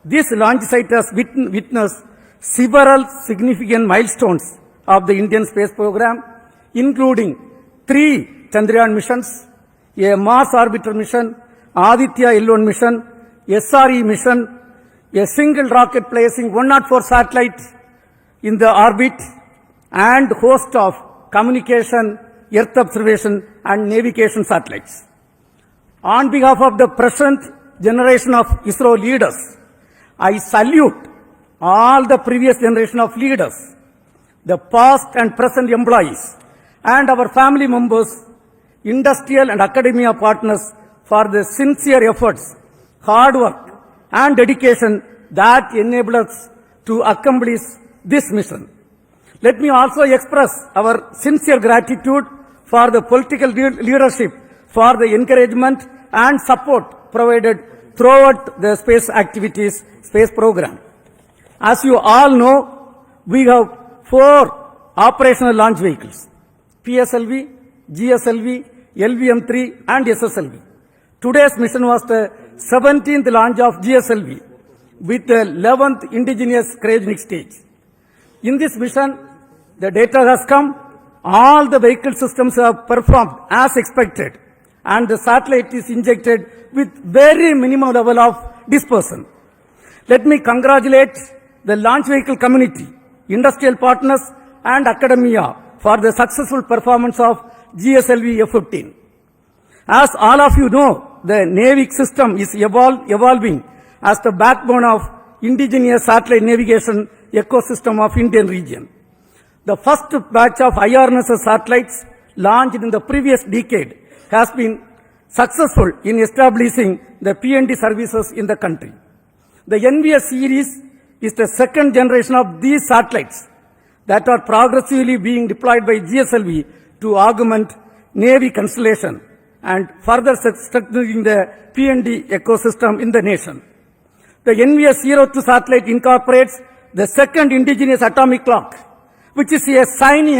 This launch site has witnessed several significant milestones of the Indian space program, including 3 Chandrayaan missions, a Mars orbiter mission, Aditya L1 mission, SRE mission, a single rocket placing 104 satellites in the orbit, and host of communication, earth observation and navigation satellites. On behalf of the present generation of ISRO leaders, I salute all the previous generation of leaders, the past and present employees, and our family members, industrial and academia partners for the sincere efforts, hard work and dedication that enable us to accomplish this mission. Let me also express our sincere gratitude for the political leadership for the encouragement and support provided throughout the space activities, space program. As you all know, we have 4 operational launch vehicles: PSLV, GSLV, LVM-3 and SSLV. Today's mission was the 17th launch of GSLV with the 11th indigenous cryogenic stage. In this mission, the data has come, all the vehicle systems have performed as expected, and the satellite is injected with very minimum level of dispersion. Let me congratulate the launch vehicle community, industrial partners and academia for the successful performance of GSLV-F15. As all of you know, the NAVIC system is evolving as the backbone of indigenous satellite navigation ecosystem of Indian region. The first batch of IRNSS satellites launched in the previous decade has been successful in establishing the PND services in the country. The NVS series is the second generation of these satellites that are progressively being deployed by GSLV to augment Navy constellation and further strengthening the PND ecosystem in the nation. The NVS-02 satellite incorporates the second indigenous atomic clock, which is a shining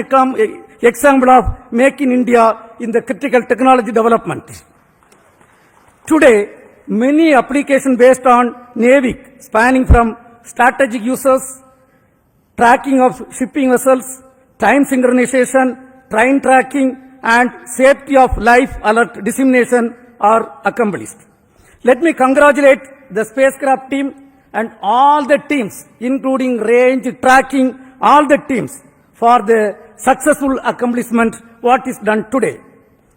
example of Make in India in the critical technology development. Today, many applications based on NAVIC, spanning from strategic uses, tracking of shipping vessels, time synchronization, train tracking, and safety of life alert dissemination are accomplished. Let me congratulate the spacecraft team and all the teams, including range, tracking, all the teams for the successful accomplishment what is done today.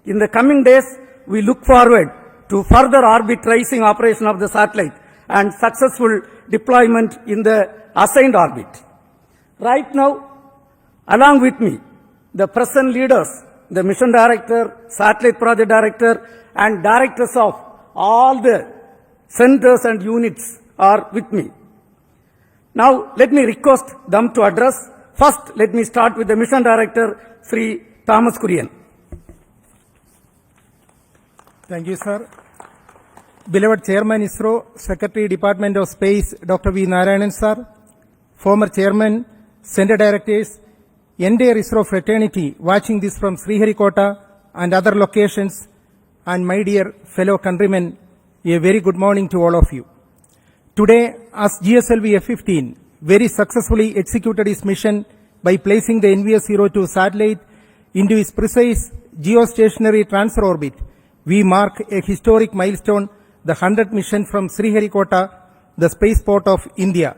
In the coming days, we look forward to further orbit tracing operation of the satellite and successful deployment in the assigned orbit. Right now, along with me, the present leaders, the mission director, satellite project director, and directors of all the centers and units are with me. Now, let me request them to address. First, let me start with the mission director, Sri Thomas Kurian. Thank you, sir. beloved Chairman ISRO, Secretary Department of Space, Dr. V. Narayanan sir, former Chairman, Center Directors, entire ISRO fraternity watching this from Sriharikota and other locations, and my dear fellow countrymen, a very good morning to all of you. Today, as GSLV-F15 very successfully executed its mission by placing the NVS-02 satellite into its precise geostationary transfer orbit, we mark a historic milestone, the 100th mission from Sriharikota, the Spaceport of India.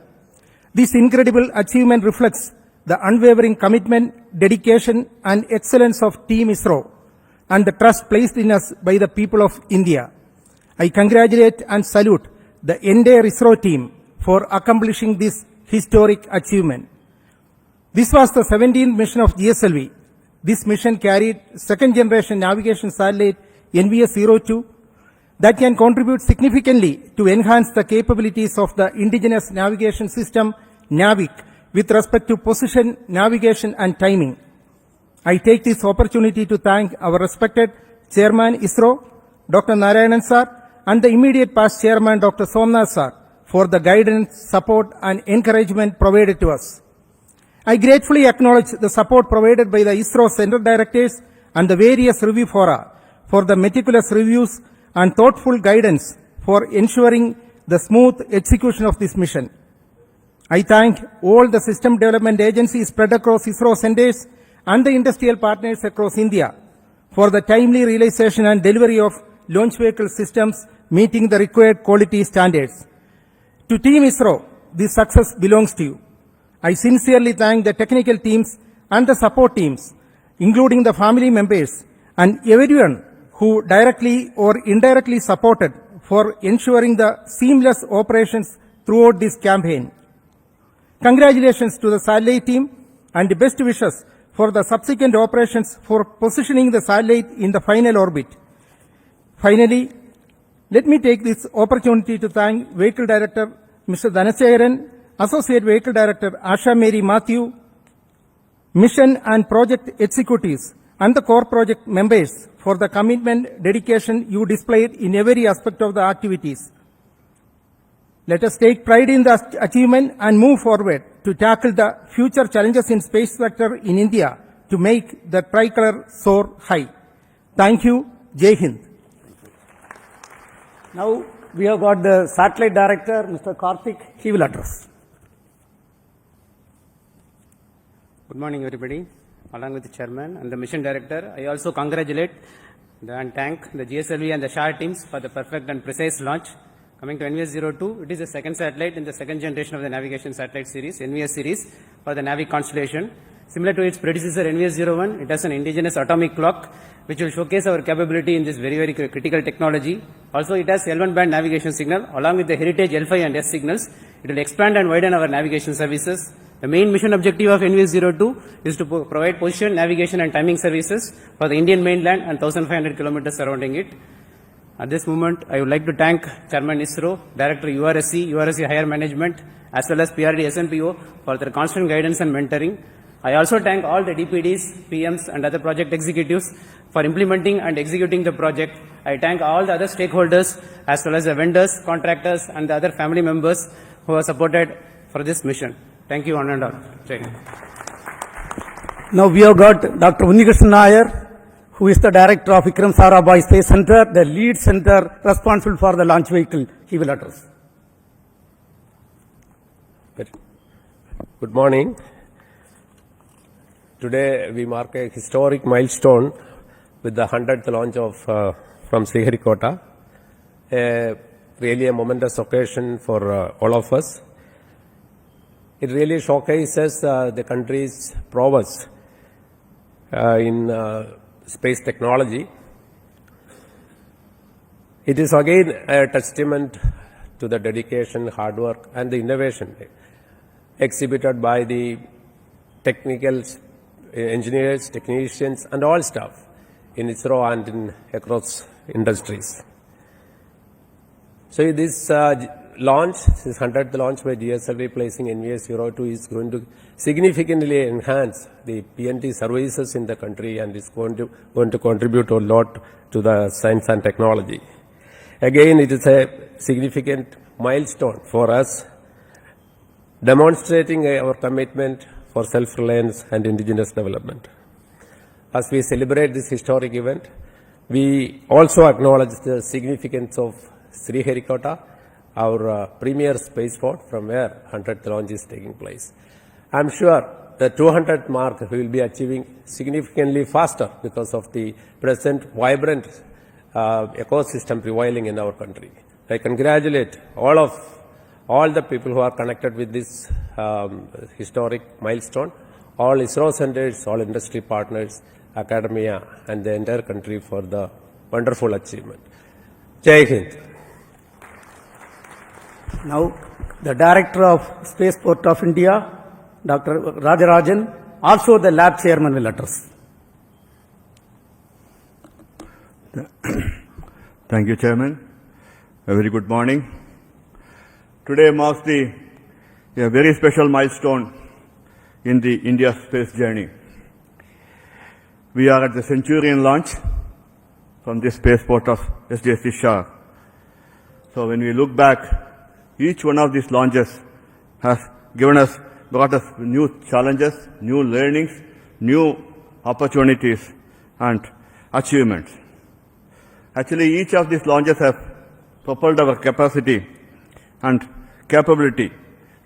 This incredible achievement reflects the unwavering commitment, dedication and excellence of Team ISRO and the trust placed in us by the people of India. I congratulate and salute the entire ISRO team for accomplishing this historic achievement. This was the 17th mission of GSLV. This mission carried second generation navigation satellite NVS-02 that can contribute significantly to enhance the capabilities of the indigenous navigation system NAVIC with respect to position, navigation and timing. I take this opportunity to thank our respected Chairman ISRO, Dr. Narayanan sir, and the immediate past Chairman Dr. Somnath sir for the guidance, support and encouragement provided to us. I gratefully acknowledge the support provided by the ISRO Center Directors and the various review fora for the meticulous reviews and thoughtful guidance for ensuring the smooth execution of this mission. I thank all the system development agencies spread across ISRO centers and the industrial partners across India for the timely realization and delivery of launch vehicle systems meeting the required quality standards. To Team ISRO, this success belongs to you. I sincerely thank the technical teams and the support teams, including the family members and everyone who directly or indirectly supported for ensuring the seamless operations throughout this campaign. Congratulations to the satellite team and the best wishes for the subsequent operations for positioning the satellite in the final orbit. Finally, let me take this opportunity to thank Vehicle Director Mr. Dhanachairan, Associate Vehicle Director Asha Mary Matthew, Mission and Project Executives and the core project members for the commitment, dedication you displayed in every aspect of the activities. Let us take pride in the achievement and move forward to tackle the future challenges in space sector in India to make the tricolor soar high. Thank you. Jai Hind. Now we have got the satellite director, Mr. Karthik. He will address. Good morning, everybody. Along with the chairman and the mission director, I also congratulate and thank the GSLV and the SHAR teams for the perfect and precise launch. Coming to NVS-02, it is the second satellite in the second generation of the navigation satellite series, NVS series, for the NAVIC constellation. Similar to its predecessor NVS-01, it has an indigenous atomic clock, which will showcase our capability in this very, very critical technology. Also, it has L1 band navigation signal, along with the heritage L5 and S signals. It will expand and widen our navigation services. The main mission objective of NVS-02 is to provide position, navigation and timing services for the Indian mainland and 1,500 kilometers surrounding it. At this moment, I would like to thank Chairman ISRO, Director URSC Higher Management, as well as PRD SNPO for their constant guidance and mentoring. I also thank all the DPDs, PMs and other project executives for implementing and executing the project. I thank all the other stakeholders as well as the vendors, contractors and the other family members who have supported for this mission. Thank you, one and all. Now we have got Dr. Unnikrishnan Nair, who is the director of Vikram Sarabhai Space Centre, the lead center responsible for the launch vehicle. He will address. Good morning. Today we mark a historic milestone with the 100th launch of from Sriharikota. Really a momentous occasion for all of us. It really showcases the country's prowess in space technology. It is again a testament to the dedication, hard work and the innovation exhibited by the technical engineers, technicians and all staff in ISRO and across industries. So this launch, this 100th launch by GSLV placing NVS-02 is going to significantly enhance the PNT services in the country and is going to contribute a lot to the science and technology. Again, it is a significant milestone for us, demonstrating our commitment for self-reliance and indigenous development. As we celebrate this historic event, we also acknowledge the significance of Sriharikota, our premier spaceport from where 100th launch is taking place. I am sure the 200th mark we will be achieving significantly faster because of the present vibrant ecosystem prevailing in our country. I congratulate all the people who are connected with this historic milestone, all ISRO centers, all industry partners, academia, and the entire country for the wonderful achievement. Jai Hind. Now, the Director of Spaceport of India, Dr. Rajarajan, also the lab chairman will address. Thank you, Chairman. A very good morning. Today marks a very special milestone in the India space journey. We are at the Centurion launch from the spaceport of SDSC SHAR. So when we look back, each one of these launches has brought us new challenges, new learnings, new opportunities and achievements. Actually, each of these launches have propelled our capacity and capability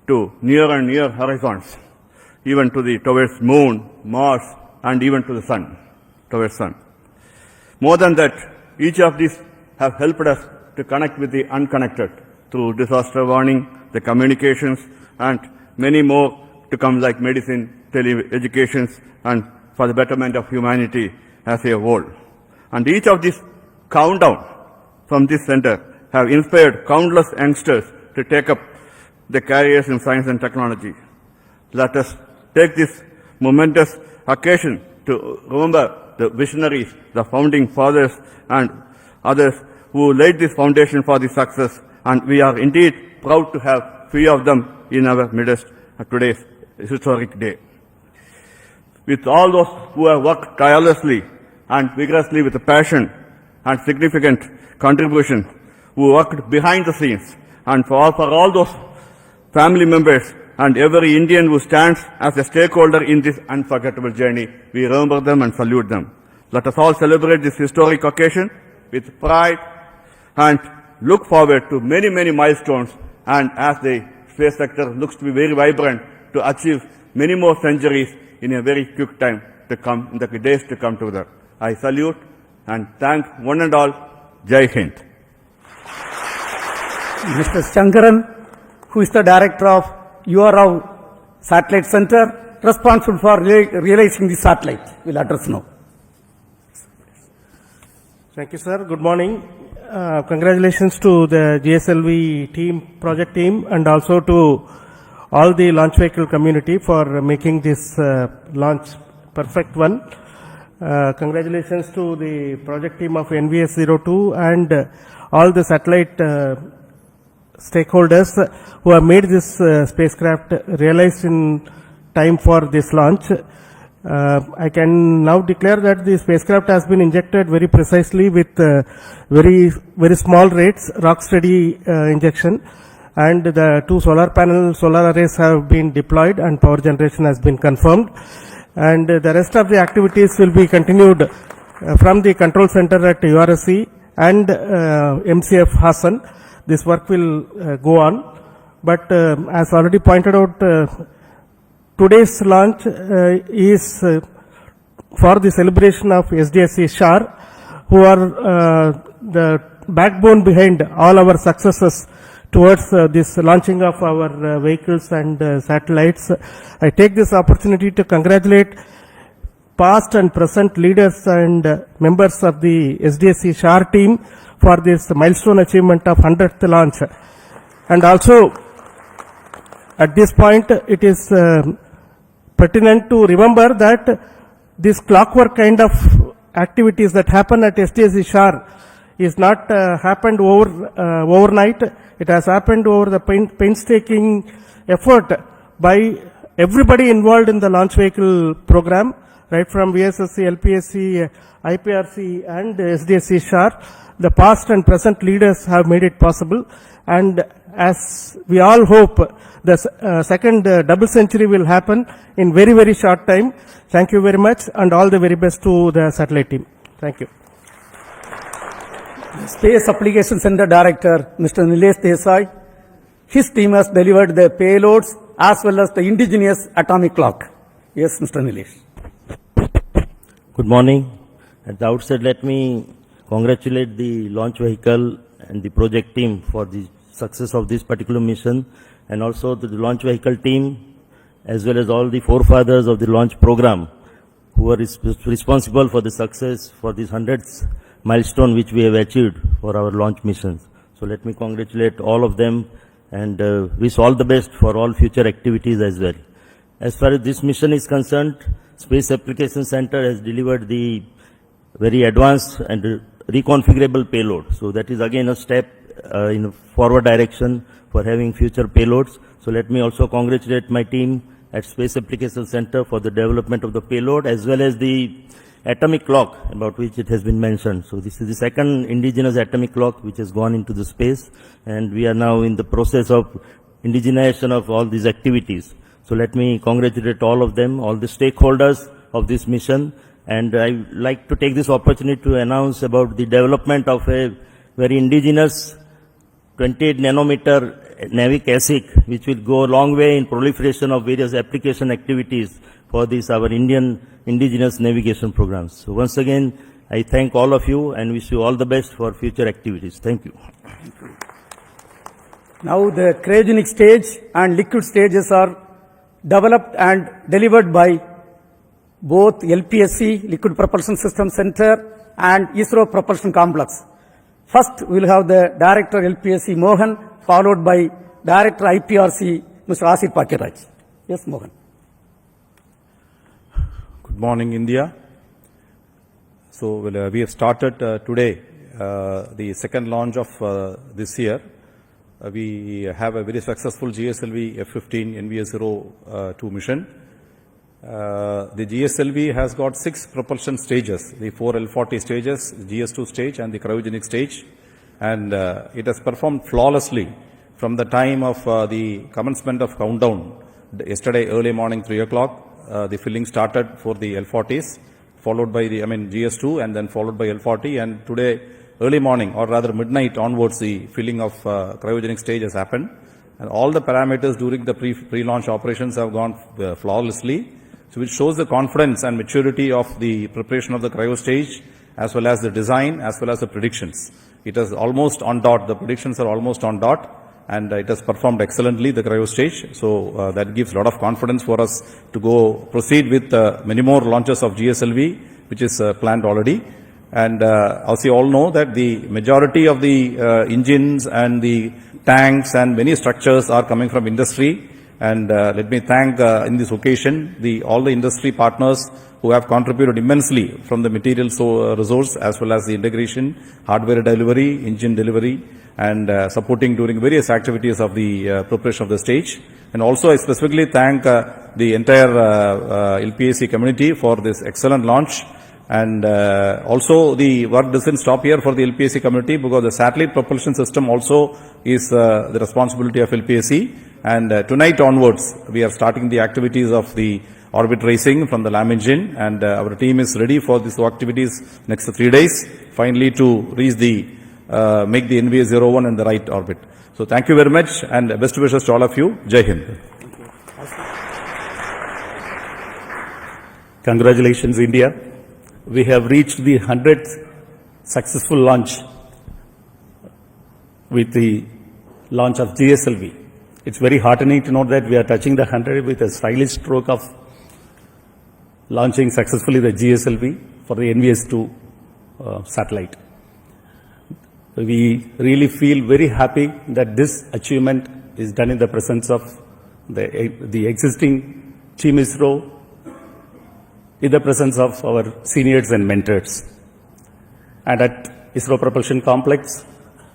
to near and near horizons, even towards moon, Mars, and even to the sun, towards sun. More than that, each of these have helped us to connect with the unconnected through disaster warning, the communications, and many more to come like medicine, tele-educations, and for the betterment of humanity as a whole. And each of these countdown from this center have inspired countless youngsters to take up the careers in science and technology. Let us take this momentous occasion to remember the visionaries, the founding fathers, and others who laid this foundation for the success, and we are indeed proud to have few of them in our midst at today's historic day. With all those who have worked tirelessly and vigorously with passion and significant contribution, who worked behind the scenes, and for all those family members and every Indian who stands as a stakeholder in this unforgettable journey, we remember them and salute them. Let us all celebrate this historic occasion with pride and look forward to many, many milestones, and as the space sector looks to be very vibrant, to achieve many more centuries in a very quick time to come, in the days to come together. I salute and thank one and all. Jai Hind. Mr. Shankaran, who is the Director of URAV Satellite Center, responsible for realizing the satellite, will address now. Thank you, sir. Good morning. Congratulations to the GSLV team, project team, and also to all the launch vehicle community for making this launch perfect one. Congratulations to the project team of NVS-02 and all the satellite stakeholders who have made this spacecraft realized in time for this launch. I can now declare that the spacecraft has been injected very precisely with very small rates, rock steady injection, and the two solar arrays have been deployed and power generation has been confirmed, and the rest of the activities will be continued from the control center at URSC and MCF Hassan. This work will go on, but as already pointed out, today's launch is for the celebration of SDSC SHAR, who are the backbone behind all our successes towards this launching of our vehicles and satellites. I take this opportunity to congratulate past and present leaders and members of the SDSC SHAR team for this milestone achievement of 100th launch. And also, at this point, it is pertinent to remember that this clockwork kind of activities that happen at SDSC SHAR is not happened overnight. It has happened over the painstaking effort by everybody involved in the launch vehicle program, right from VSSC, LPSC, IPRC and SDSC SHAR. The past and present leaders have made it possible, and as we all hope, the second double century will happen in very, very short time. Thank you very much, and all the very best to the satellite team. Thank you. Space Application Center Director, Mr. Nilesh Desai. His team has delivered the payloads as well as the indigenous atomic clock. Yes, Mr. Nilesh. Good morning. At the outset, let me congratulate the launch vehicle and the project team for the success of this particular mission, and also the launch vehicle team as well as all the forefathers of the launch program who are responsible for the success for this 100th milestone which we have achieved for our launch missions. So let me congratulate all of them and wish all the best for all future activities as well. As far as this mission is concerned, Space Application Center has delivered the very advanced and reconfigurable payload. So that is again a step in a forward direction for having future payloads. So let me also congratulate my team at Space Application Center for the development of the payload as well as the atomic clock about which it has been mentioned. So this is the second indigenous atomic clock which has gone into the space, and we are now in the process of indigenization of all these activities. So let me congratulate all of them, all the stakeholders of this mission, and I would like to take this opportunity to announce about the development of a very indigenous 28 nanometer NAVIC ASIC, which will go a long way in proliferation of various application activities for this, our Indian indigenous navigation programs. So once again, I thank all of you and wish you all the best for future activities. Thank you. Now the cryogenic stage and liquid stages are developed and delivered by both LPSC, Liquid Propulsion System Center, and ISRO Propulsion Complex. First, we will have the Director LPSC Mohan, followed by Director IPRC, Mr. Asif Pakiraj. Yes, Mohan. Good morning, India. So we have started today the second launch of this year. We have a very successful GSLV-F15 NVS-02 mission. The GSLV has got 6 propulsion stages, the 4 L40 stages, GS2 stage and the cryogenic stage, and it has performed flawlessly from the time of the commencement of countdown. Yesterday early morning 3 o'clock, the filling started for the L40s, followed by the GS2 and then followed by L40, and today early morning or rather midnight onwards the filling of cryogenic stage has happened, and all the parameters during the pre-launch operations have gone flawlessly. So which shows the confidence and maturity of the preparation of the cryo stage as well as the design as well as the predictions. It is almost on dot, the predictions are almost on dot, and it has performed excellently, the cryo stage. So that gives a lot of confidence for us to proceed with many more launches of GSLV, which is planned already. And as you all know that the majority of the engines and the tanks and many structures are coming from industry. And let me thank in this occasion all the industry partners who have contributed immensely from the material resource as well as the integration, hardware delivery, engine delivery, and supporting during various activities of the preparation of the stage. And also I specifically thank the entire LPAC community for this excellent launch. And also the work doesn't stop here for the LPAC community, because the satellite propulsion system also is the responsibility of LPAC. And tonight onwards, we are starting the activities of the orbit racing from the LAM engine, and our team is ready for these activities next 3 days, finally to reach make the NVS-01 in the right orbit. So thank you very much, and best wishes to all of you. Jai Hind. Congratulations, India. We have reached the 100th successful launch with the launch of GSLV. It's very heartening to know that we are touching the 100 with a stylish stroke of launching successfully the GSLV for the NVS-02 satellite. We really feel very happy that this achievement is done in the presence of the existing Team ISRO, in the presence of our seniors and mentors. And at ISRO Propulsion Complex,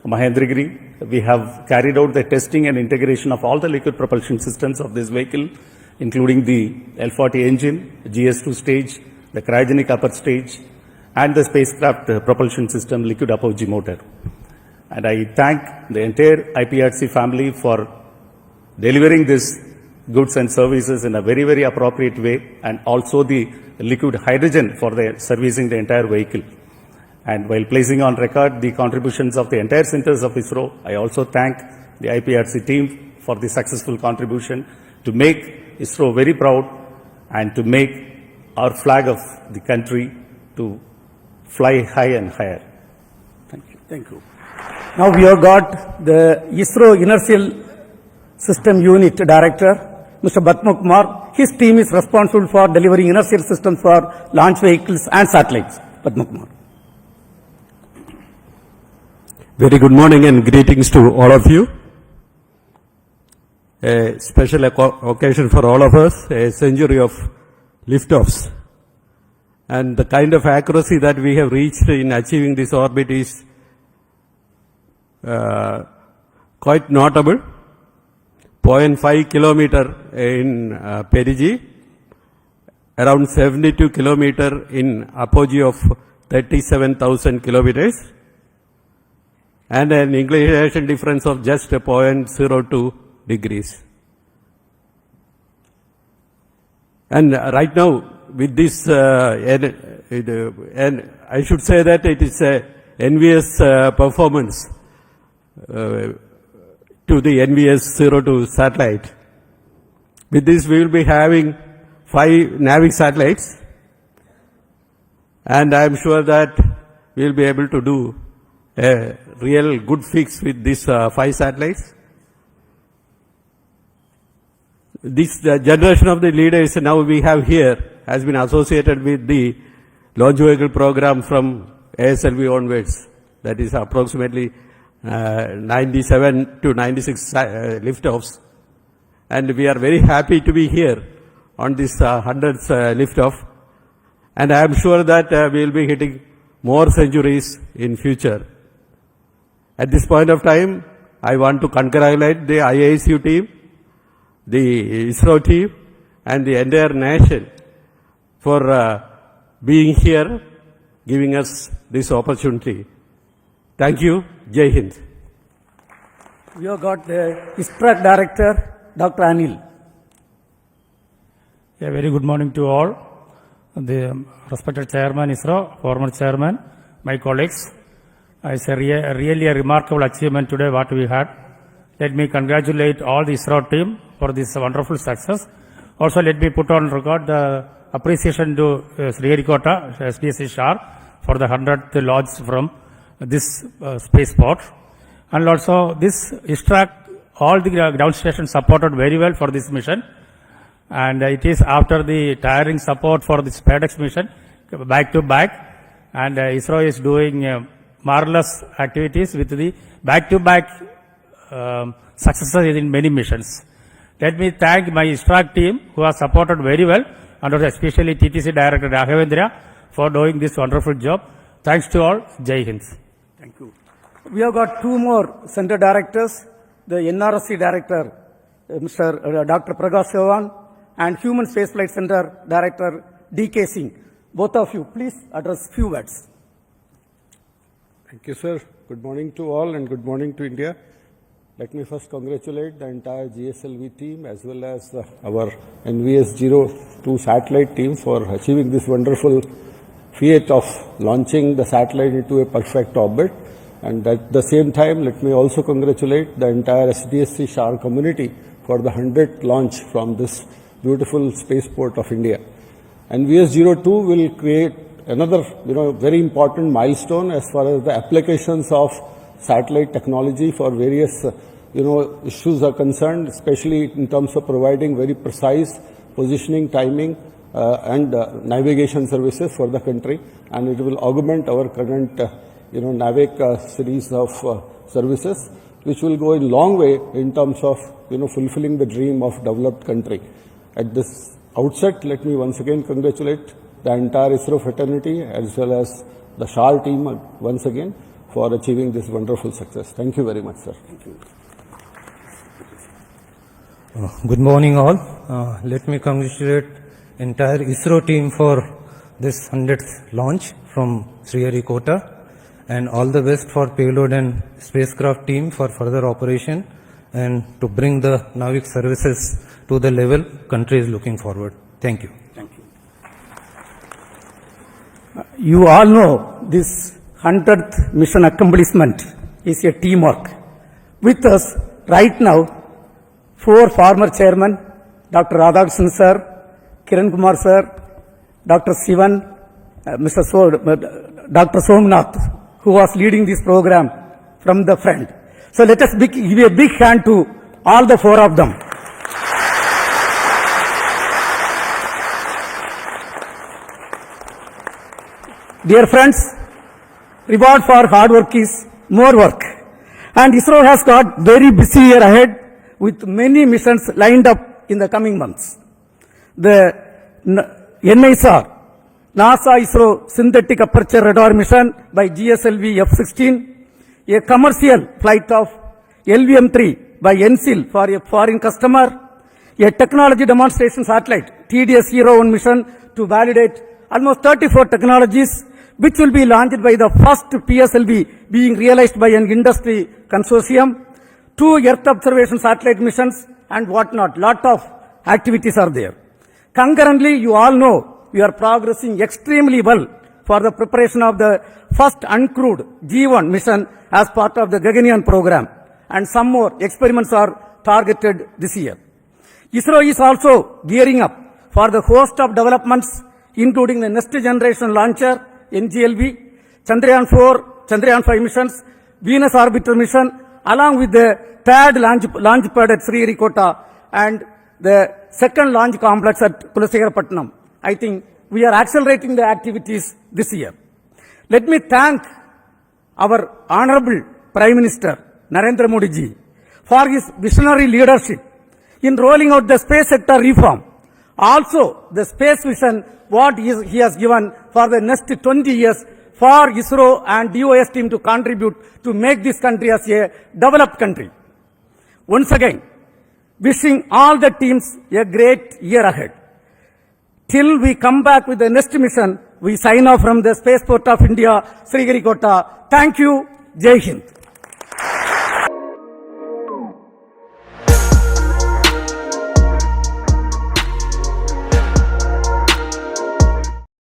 Mahendragiri, we have carried out the testing and integration of all the liquid propulsion systems of this vehicle, including the L-40 engine, GS2 stage, the cryogenic upper stage, and the spacecraft propulsion system liquid apogee motor. And I thank the entire IPRC family for delivering this goods and services in a very, very appropriate way, and also the liquid hydrogen for servicing the entire vehicle. And while placing on record the contributions of the entire centers of ISRO, I also thank the IPRC team for the successful contribution to make ISRO very proud and to make our flag of the country to fly high and higher. Thank you. Thank you. Now we have got the ISRO Inertial System Unit Director, Mr. Batma Kumar. His team is responsible for delivering inertial systems for launch vehicles and satellites. Batma Kumar. Very good morning and greetings to all of you. A special occasion for all of us, a century of liftoffs. And the kind of accuracy that we have reached in achieving this orbit is quite notable. 0.5 kilometer in perigee, around 72 kilometer in apogee of 37,000 kilometers, and an inclination difference of just 0.02 degrees. And right now, with this, and I should say that it is a NVS performance to the NVS-02 satellite. With this, we will be having 5 NAVIC satellites, and I am sure that we will be able to do a real good fix with these 5 satellites. This generation of the leaders now we have here has been associated with the launch vehicle program from ASLV onwards. That is approximately 97 to 96 liftoffs. And we are very happy to be here on this 100th liftoff. And I am sure that we will be hitting more centuries in future. At this point of time, I want to congratulate the IASU team, the ISRO team, and the entire nation for being here, giving us this opportunity. Thank you. Jai Hind. We have got the ISTRAC Director, Dr. Anil. A very good morning to all. The respected Chairman ISRO, former Chairman, my colleagues. It's really a remarkable achievement today what we had. Let me congratulate all the ISRO team for this wonderful success. Also, let me put on record the appreciation to Sriharikota, SDSC SHAR, for the 100th launch from this spaceport. And also, this ISTRAC, all the ground stations supported very well for this mission. And it is after the tiring support for this SpaceX mission, back to back. And ISRO is doing marvelous activities with the back-to-back successes in many missions. Let me thank my ISTRAC team who has supported very well, and especially TTC Director Raghavendra for doing this wonderful job. Thanks to all. Jai Hind. Thank you. We have got 2 more center directors, the NRSC Director, Mr. Dr. Prakash Dhawan, and Human Spaceflight Center Director, D.K. Singh. Both of you, please address few words. Thank you, sir. Good morning to all and good morning to India. Let me first congratulate the entire GSLV team as well as our NVS-02 satellite team for achieving this wonderful feat of launching the satellite into a perfect orbit. And at the same time, let me also congratulate the entire SDSC SHAR community for the 100th launch from this beautiful spaceport of India. NVS-02 will create another, very important milestone as far as the applications of satellite technology for various, issues are concerned, especially in terms of providing very precise positioning, timing, and navigation services for the country. And it will augment our current, NAVIC series of services, which will go a long way in terms of, fulfilling the dream of developed country. At this outset, let me once again congratulate the entire ISRO fraternity as well as the SHAR team once again for achieving this wonderful success. Thank you very much, sir. Thank you. Good morning all. Let me congratulate entire ISRO team for this 100th launch from Sriharikota, and all the best for payload and spacecraft team for further operation and to bring the Navik services to the level country is looking forward. Thank you. Thank you. You all know this 100th mission accomplishment is a teamwork. With us right now, 4 former chairmen, Dr. Radhakrishnan sir, Kiran Kumar sir, Dr. Sivan, Dr. Somnath, who was leading this program from the front. So let us give a big hand to all the 4 of them. Dear friends, reward for hard work is more work. And ISRO has got very busy year ahead with many missions lined up in the coming months. The NISR, NASA ISRO Synthetic Aperture Radar mission by GSLV-F15, a commercial flight of LVM-3 by NCL for a foreign customer, a technology demonstration satellite TDS-01 mission to validate almost 34 technologies, which will be launched by the first PSLV being realized by an industry consortium, 2 Earth observation satellite missions and whatnot. Lot of activities are there. Concurrently, you all know we are progressing extremely well for the preparation of the first uncrewed G1 mission as part of the Gaganyaan program, and some more experiments are targeted this year. ISRO is also gearing up for the host of developments, including the next generation launcher, NGLV, Chandrayaan 4, Chandrayaan 5 missions, Venus orbiter mission, along with the third launch pad at Sriharikota and the second launch complex at Kulasegarapatnam. I think we are accelerating the activities this year. Let me thank our Honorable Prime Minister Narendra Modi ji for his visionary leadership in rolling out the space sector reform. Also, the space vision, what he has given for the next 20 years for ISRO and DOS team to contribute to make this country as a developed country. Once again, wishing all the teams a great year ahead. Till we come back with the next mission, we sign off from the Spaceport of India, Sriharikota. Thank you. Jai Hind.